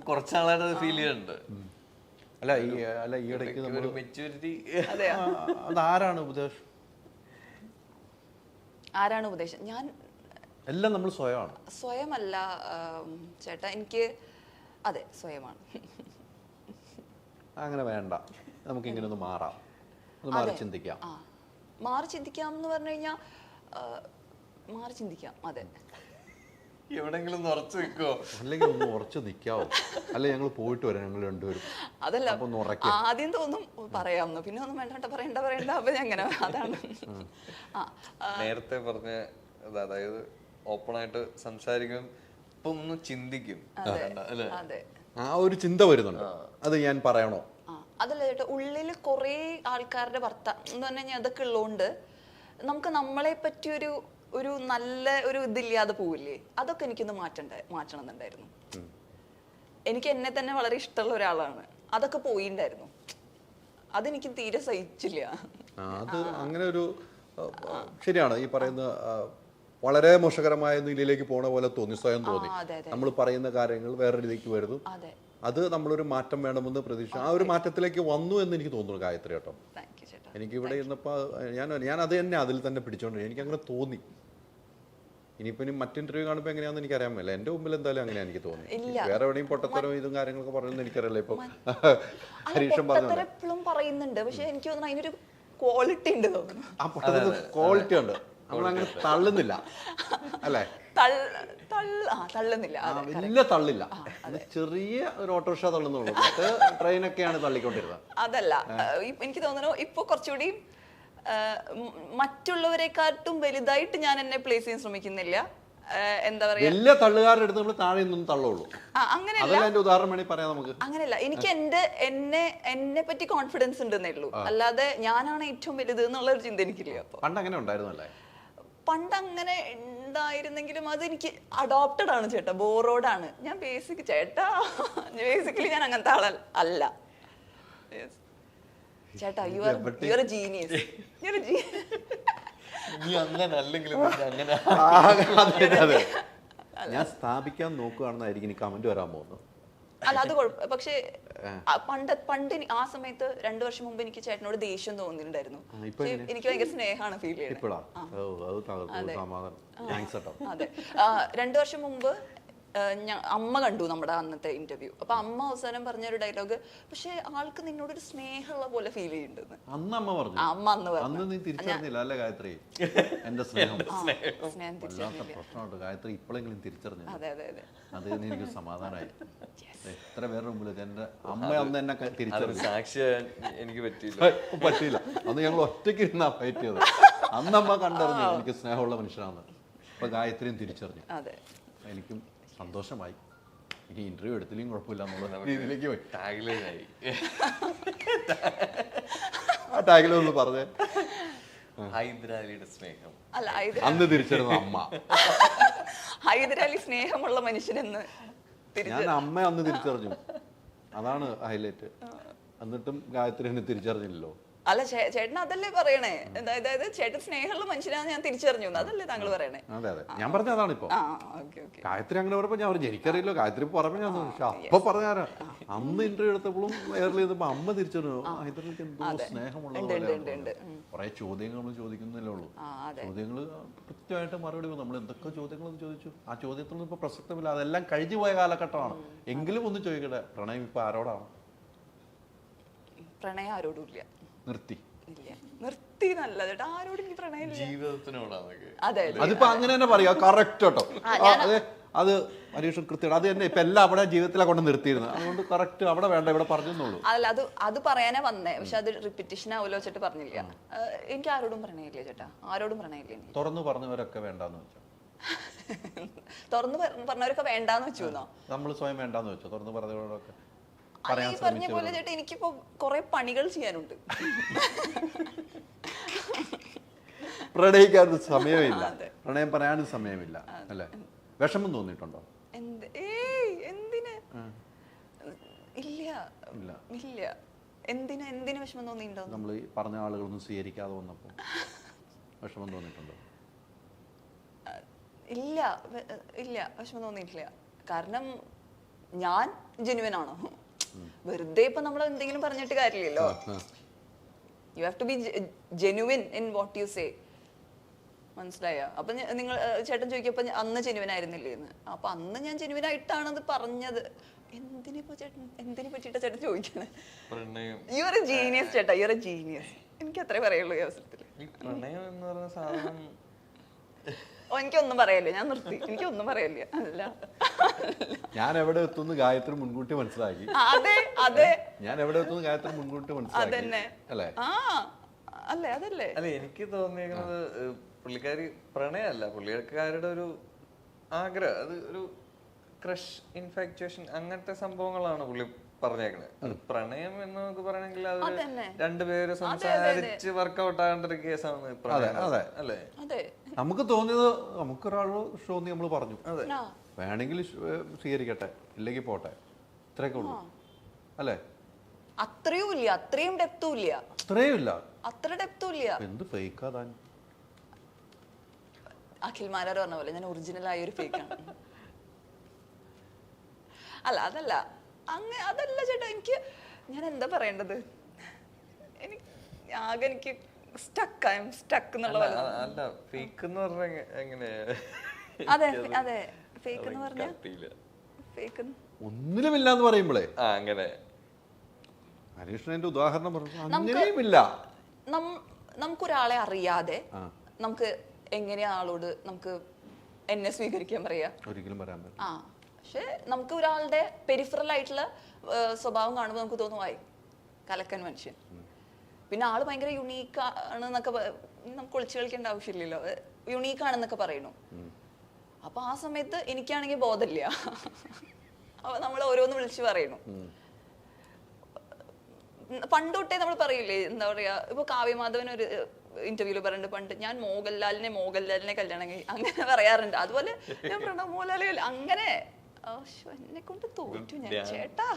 കുറച്ചാളായിട്ട് ഫീൽ ചെയ്യുന്നുണ്ട്. അല്ല ഈ ഇടയ്ക്ക് നമ്മൾ മെച്യൂരിറ്റി. അതാരാണ് ഉപദേശം? ആരാണ് ഉപദേശം? ഞാൻ എല്ലാം നമ്മൾ സ്വയമാണ്. സ്വയമല്ല ചേട്ടാ, എനിക്ക് അതെ സ്വയമാണ്. അങ്ങനെ വേണ്ട, നമുക്ക് ഇങ്ങനെ ഒന്ന് മാറാം, ഒന്ന് മാറി ചിന്തിക്കാം. മാറി ചിന്തിക്കാം എന്ന് പറഞ്ഞു കഴിഞ്ഞാൽ മാറി ചിന്തിക്കാം. അതെ, എവിടെങ്കിലും ഉറച്ചു നിൽക്കോ? അല്ലെങ്കിൽ ഒന്ന് ഉറച്ചു നിൽക്കാവോ? അല്ലെ ഞങ്ങൾ പോയിട്ട് വരാം, ഞങ്ങൾ രണ്ടുപേരും. അതല്ല, ആദ്യം തോന്നും പറയാമെന്ന്, പിന്നെ ഒന്നും പറയണ്ട അപ്പൊ അങ്ങനെ. അതാണ് നേരത്തെ പറഞ്ഞ, അതായത് ഓപ്പൺ ആയിട്ട് സംസാരിക്കും, ഇപ്പൊ ഒന്ന് ചിന്തിക്കും. ആ ഒരു ചിന്ത വരുന്നുണ്ട്, അത് ഞാൻ പറയണോ? അതല്ല ചേട്ടാ, ഉള്ളിൽ കുറെ ആൾക്കാരുടെ എന്ന് പറഞ്ഞു കഴിഞ്ഞാൽ അതൊക്കെ ഉള്ളതുകൊണ്ട് നമുക്ക് നമ്മളെ പറ്റി ഒരു നല്ല ഒരു ഇതില്ലാതെ പോവില്ലേ, അതൊക്കെ എനിക്കൊന്ന് മാറ്റണം എന്നുണ്ടായിരുന്നു. എനിക്ക് എന്നെ തന്നെ വളരെ ഇഷ്ടമുള്ള ഒരാളാണ്, അതൊക്കെ പോയിണ്ടായിരുന്നു. അതെനിക്ക് തീരെ സഹിച്ചില്ല. അത് അങ്ങനെ ഒരു ശരിയാണ് ഈ പറയുന്ന വളരെ മോശകരമായ നിലയിലേക്ക് പോണ പോലെ തോന്നി, സ്വയം തോന്നി. നമ്മൾ പറയുന്ന കാര്യങ്ങൾ വേറെ രീതിക്ക് വരുന്നു. അത് നമ്മളൊരു മാറ്റം വേണമെന്ന് പ്രതീക്ഷ, ആ ഒരു മാറ്റത്തിലേക്ക് വന്നു എന്ന് എനിക്ക് തോന്നുന്നു ഗായത്രി കേട്ടോ. എനിക്കിവിടെ ഇരുന്നപ്പോൾ ഞാൻ അത് തന്നെ അതിൽ തന്നെ പിടിച്ചോണ്ട് എനിക്ക് അങ്ങനെ തോന്നി. ഇനിയിപ്പോ ഇനി മറ്റു ഇന്റർവ്യൂ കാണുമ്പോൾ എങ്ങനെയാണെന്ന് എനിക്കറിയാൻ പറ്റില്ല. എന്റെ മുമ്പിൽ എന്തായാലും അങ്ങനെ എനിക്ക് തോന്നി. വേറെ എവിടെയും പൊട്ടത്തരവും ഇതും കാര്യങ്ങളൊക്കെ പറയുന്നത് എനിക്കറിയില്ല. ഇപ്പൊ ഹരീഷൻ പറയുന്നുണ്ട്, പക്ഷെ എനിക്ക് തോന്നുന്നു അതിനൊരു ക്വാളിറ്റി ഉണ്ട് തോന്നുന്നു. ആ പൊട്ടത്തിന് ക്വാളിറ്റി ഉണ്ട്, നമ്മളങ്ങനെ തള്ളുന്നില്ല അല്ലേ? തള്ളുന്നില്ല, വലിയ തള്ളില്ല, ചെറിയ ഒരു ഓട്ടോറിക്ഷ തള്ളുന്നുള്ളൂ. ട്രെയിനൊക്കെയാണ് തള്ളിക്കൊണ്ടിരുന്നത്. അതല്ല, എനിക്ക് തോന്നുന്നു ഇപ്പൊ കുറച്ചുകൂടി മറ്റുള്ളവരെക്കാട്ടും വലുതായിട്ട് ഞാൻ എന്നെ പ്ലേസ് ചെയ്യാൻ ശ്രമിക്കുന്നില്ല. എന്താ പറയാ, വലിയ തള്ളുകാരുടെ അടുത്ത് നമ്മൾ താഴെ നിന്നും തള്ളുള്ളൂ. അങ്ങനെയല്ല, ഉദാഹരണം വേണമെങ്കിൽ പറയാം നമുക്ക്. അങ്ങനെയല്ല, എനിക്ക് എന്നെ പറ്റി കോൺഫിഡൻസ് ഉണ്ടെന്നേ ഉള്ളൂ, അല്ലാതെ ഞാനാണ് ഏറ്റവും വലുത് എന്നുള്ള ഒരു ചിന്ത എനിക്കില്ല. അപ്പൊ പണ്ട് അങ്ങനെ ഉണ്ടായിരുന്നല്ലേ? പണ്ട് അങ്ങനെ ഉണ്ടായിരുന്നെങ്കിലും അത് എനിക്ക് അഡോപ്റ്റഡ് ആണ് ചേട്ടാ, ബോറോഡാണ്. ഞാൻ ബേസിക്കലി ഞാൻ അങ്ങനത്തെ ആളല്ല ചേട്ടാ. You are A genius. ഞാൻ സ്ഥാപിക്കാൻ നോക്കുകയാണെന്നായിരിക്കും ഇനി കമന്റ് വരാൻ പോകുന്നത്. അല്ല അത് കുഴപ്പം. പക്ഷെ പണ്ട് ആ സമയത്ത് 2 വർഷം മുമ്പ് എനിക്ക് ചേട്ടനോട് ദേഷ്യം തോന്നിയിട്ടുണ്ടായിരുന്നു. എനിക്ക് ഭയങ്കര സ്നേഹമാണ് ഫീൽ ചെയ്യുന്നത്. അതെ, 2 വർഷം മുമ്പ് അമ്മ കണ്ടു നമ്മുടെ അന്നത്തെ ഇന്റർവ്യൂ. അപ്പൊ അമ്മ അവസാനം പറഞ്ഞൊരു ഡയലോഗ്, പക്ഷെ ആൾക്ക് നിന്നോടൊരു സ്നേഹമുള്ള പോലെ ഫീൽ ചെയ്യുന്നുണ്ടെന്ന് അന്ന് അമ്മ പറഞ്ഞു. അമ്മ അന്ന് പറഞ്ഞു. അന്ന് നീ തിരിച്ചറിഞ്ഞില്ല അല്ലേ ഗായത്രി? എന്റെ സ്നേഹം സ്നേഹം വല്ലാത്ത പ്രശ്നമുണ്ട് ഗായത്രി, ഇപ്പോഴെങ്കിലും തിരിച്ചറിഞ്ഞു. അതെ അതെ അതെ. അത് എനിക്ക് സമാധാനമായി. എത്ര പേരുടെ മുമ്പിൽ എന്റെ അമ്മ അന്ന് എന്നെ തിരിച്ചറിഞ്ഞു. സാക്ഷിയാൻ എനിക്ക് പറ്റിയില്ല. പറ്റിയില്ല. അന്ന് ഞങ്ങൾ ഒറ്റയ്ക്ക് ഇരുന്നാ ഫൈറ്റ് ചെയ്തത്. അന്ന് അമ്മ കണ്ടറിഞ്ഞു എനിക്ക് സ്നേഹമുള്ള മനുഷ്യനാണ്. ഇപ്പൊ ഗായത്രിയും തിരിച്ചറിഞ്ഞു. എനിക്കും സന്തോഷമായി. ഇനി ഇന്റർവ്യൂ എടുത്തില്ലെങ്കിൽ കുഴപ്പമില്ല എന്നുള്ള രീതിയിലേക്ക് പോയി. ടാഗ്ലൈനായി. ആ ടാഗിലൊന്ന് പറഞ്ഞേ. ഹൈദരാലിയുടെ സ്നേഹം. അല്ല, അന്ന് തിരിച്ചറിഞ്ഞ അമ്മ. ഹൈദരാലി സ്നേഹമുള്ള മനുഷ്യനെന്ന് ഞാൻ അമ്മ അന്ന് തിരിച്ചറിഞ്ഞു. അതാണ് ഹൈലൈറ്റ്. എന്നിട്ടും ഗായത്രി എന്നെ തിരിച്ചറിഞ്ഞില്ലല്ലോ. അല്ല, ചേട്ടൻ അതല്ലേ പറയണേ, അതായത് ചേട്ടൻ സ്നേഹമുള്ള മനുഷ്യനാണെന്ന് ഞാൻ തിരിച്ചറിഞ്ഞു, അതല്ലേ താങ്കൾ പറയണേ? അതെ അതെ, ഞാൻ പറഞ്ഞ അതാണ്. ഇപ്പൊ ഗായത്രി അങ്ങനെ പറഞ്ഞപ്പോ ഞാൻ പറഞ്ഞു എനിക്കറിയില്ലോ. ഗായത്രി പറഞ്ഞ ഞാൻ അപ്പൊ പറഞ്ഞാരാ അന്ന് ഇന്റർവ്യൂ എടുത്തപ്പോഴും എയറിൽ ചെയ്തപ്പോ അമ്മ തിരിച്ചറിഞ്ഞു ഹൈദരാലിക്ക് എന്തോ സ്നേഹമുള്ള പോലെ. കുറെ ചോദ്യങ്ങൾ നമ്മൾ ചോദിക്കുന്നില്ലേ ഉള്ളൂ. ചോദ്യങ്ങൾ കൃത്യമായിട്ട് മറുപടി. നമ്മൾ എന്തൊക്കെ ചോദ്യങ്ങൾ ചോദിച്ചു, ആ ചോദ്യത്തിനൊന്നും ഇപ്പൊ പ്രസക്തമില്ല. അതെല്ലാം കഴിഞ്ഞു പോയ കാലഘട്ടമാണ്. എങ്കിലും ഒന്ന് ചോദിക്കട്ടെ, പ്രണയം ഇപ്പൊ ആരോടാണ്? പ്രണയം ആരോടും ഇല്ല. നിർത്തി നിർത്തി നല്ല ചേട്ടാ, ആരോടും എനിക്ക് പ്രണയം ജീവിതത്തിനോടാണ്. അതെ, അതിപ്പോ അങ്ങനെ തന്നെ പറയാ. കറക്റ്റ് കേട്ടോ. അതെ, അത് പരീക്ഷ കൃത്യം. അത് തന്നെ ഇപ്പൊ എല്ലാം അവിടെ ജീവിതത്തിലെ കൊണ്ട് നിർത്തിയിരുന്നത്. അതുകൊണ്ട് കറക്റ്റ് അവിടെ വേണ്ട, ഇവിടെ പറഞ്ഞോളൂ. അല്ല, അത് പറയാനേ വന്നേ, പക്ഷെ അത് റിപ്പീറ്റേഷൻ ആവുമല്ലോ വെച്ചിട്ട് പറഞ്ഞില്ല. എനിക്ക് ആരോടും പ്രണയമില്ല ചേട്ടാ, ആരോടും പ്രണയമില്ല. തുറന്നു പറഞ്ഞവരൊക്കെ വേണ്ടാന്ന് വെച്ചോ? തുറന്നു പറഞ്ഞവരൊക്കെ വേണ്ടാന്ന് വെച്ചോ? നമ്മൾ സ്വയം വേണ്ടാന്ന് വെച്ചോ തുറന്നു പറഞ്ഞവരൊക്കെ? പറഞ്ഞ പോലെ ചേട്ടാ, എനിക്കിപ്പോ കുറെ പണികൾ ചെയ്യാനുണ്ട്. പ്രണയിക്കാൻ സമയമില്ല, പ്രണയം പറയാനും സമയമില്ല അല്ലേ? വിഷമം തോന്നിയിട്ടുണ്ടോ? എന്തിന്? ഇല്ല ഇല്ല. എന്തിന് വിഷമം തോന്നിയിട്ടുണ്ടോ? നമ്മൾ ഈ പറഞ്ഞ ആളുകളൊന്നും സ്വീകരിക്കാതെ വന്നപ്പോ വിഷമം തോന്നിയിട്ടുണ്ടോ? ഇല്ല ഇല്ല, വിഷമം തോന്നിയിട്ടില്ല. കാരണം ഞാൻ ജെന്യുവൻ ആണോ? വെറുതെ ഇപ്പൊ നമ്മൾ എന്തെങ്കിലും പറഞ്ഞിട്ട് കാര്യമില്ലല്ലോ. You have to be genuine in what you say. മനസ്സിലായോ? അപ്പൊ നിങ്ങൾ ചേട്ടൻ ചോദിക്കപ്പോ അന്ന് ജെന്യുവൻ ആയിരുന്നില്ലേ എന്ന്. അപ്പൊ അന്ന് ഞാൻ ജെന്യുവൻ ആയിട്ടാണത് പറഞ്ഞത്. എന്തിനിപ്പോ ചേട്ടൻ എന്തിനെ പറ്റിയിട്ടാ ചേട്ടൻ ചോദിക്കണേ? യു ആർ എ ജീനിയസ് ചേട്ടാ, യു ആർ എ ജീനിയസ്. എനിക്ക് അത്രേ പറയുള്ളൂ ഈ അവസരത്തിൽ. പ്രണയം എന്ന് പറഞ്ഞ സാധനം എനിക്കൊന്നും പറയല്ലേ, ഞാൻ നിർത്തി. എനിക്കൊന്നും പറയല്ലേ. അല്ല, ഞാൻ എവിടെ എത്തുന്നു ഗായത്രി മുൻകൂട്ടി മനസ്സിലാക്കി. അതെ അതെ, ഞാൻ എവിടെ എത്തുന്നു ഗായത്രി മുൻകൂട്ടി മനസ്സിലാക്കി. അല്ലേ? അല്ലേ? അതല്ലേ അല്ല, എനിക്ക് തോന്നിയിരിക്കുന്നത് പുള്ളിക്കാരി പ്രണയമല്ല, പുള്ളിക്കാരുടെ ഒരു ആഗ്രഹം, അത് ഒരു ക്രഷ്, ഇൻഫാക്ച്വേഷൻ, അങ്ങനത്തെ സംഭവങ്ങളാണ് പുള്ളി പറഞ്ഞേക്കണത്. അത് പ്രണയം എന്ന് നമുക്ക് പറയണമെങ്കിൽ അത് രണ്ടുപേര് സംസാരിച്ച് വർക്കൗട്ട് ആകേണ്ട ഒരു കേസാണ് പ്രണയം. അല്ലേ? നമുക്ക് തോന്നിയത് നമുക്കൊരാളോട് തോന്നി നമ്മൾ പറഞ്ഞു. വേണമെങ്കിൽ സ്വീകരിക്കട്ടെ, ഇല്ലെങ്കിൽ പോട്ടെ, ഇത്രയൊക്കെ ഉള്ളൂ അല്ലേ? അത്രയും ഇല്ല, അത്രയും ഡെപ്തും ഇല്ല. അത്രയും ഇല്ല, അത്ര ഡെപ്തും ഇല്ല. എന്ത് ഫേക്കാതാൻ? അഖിൽ മാരാർ പറഞ്ഞ പോലെ ഞാൻ ഒറിജിനൽ ആയ ഒരു ഫേക്കാണ്. അല്ല, അതല്ല അതല്ല ചേട്ടാ. ഞാൻ എന്താ പറയേണ്ടത്? എനിക്ക് സ്റ്റക്ക് എന്നുള്ള പോലെ. അല്ല, ഫേക്ക് എന്ന് പറഞ്ഞ എങ്ങനെയാ? അതെ അതെ, ഫേക്ക് എന്ന് പറഞ്ഞ ഫേക്ക് ഒന്നിലുമില്ലാന്ന് പറയുമ്പോഴേ അങ്ങനെ ഹരീഷ്ണന്റെ ഉദാഹരണം പറഞ്ഞില്ല. നമുക്കൊരാളെ അറിയാതെ നമുക്ക് എങ്ങനെയാ ആളോട് നമുക്ക് എന്നെ സ്വീകരിക്കാൻ പറയാ? ഒരിക്കലും പറയാൻ പറ്റില്ല. പക്ഷെ നമുക്ക് ഒരാളുടെ പെരിഫറൽ ആയിട്ടുള്ള സ്വഭാവം കാണുമ്പോൾ നമുക്ക് തോന്നുമായി കലക്കൻ മനുഷ്യൻ. പിന്നെ ആള് ഭയങ്കര യുണീക്ക് ആണെന്നൊക്കെ നമുക്ക് ഒളിച്ചു കളിക്കേണ്ട ആവശ്യമില്ലല്ലോ. യുണീക്ക് ആണെന്നൊക്കെ പറയുന്നു. അപ്പൊ ആ സമയത്ത് എനിക്കാണെങ്കിൽ ബോധമില്ല. അപ്പൊ നമ്മൾ ഓരോന്ന് വിളിച്ചു പറയുന്നു. പണ്ട് തൊട്ടേ നമ്മൾ പറയില്ലേ, എന്താ പറയാ, ഇപ്പൊ കാവ്യമാധവൻ ഒരു ഇന്റർവ്യൂല് പറഞ്ഞിട്ട് പണ്ട് ഞാൻ മോഹൻലാലിനെ കല്യാണം അങ്ങനെ പറയാറുണ്ട്. അതുപോലെ ഞാൻ പ്രണവ് മോഹൻലാൽ അങ്ങനെ എന്നെ കൊണ്ട് തോറ്റു ഞാൻ ചേട്ടാ.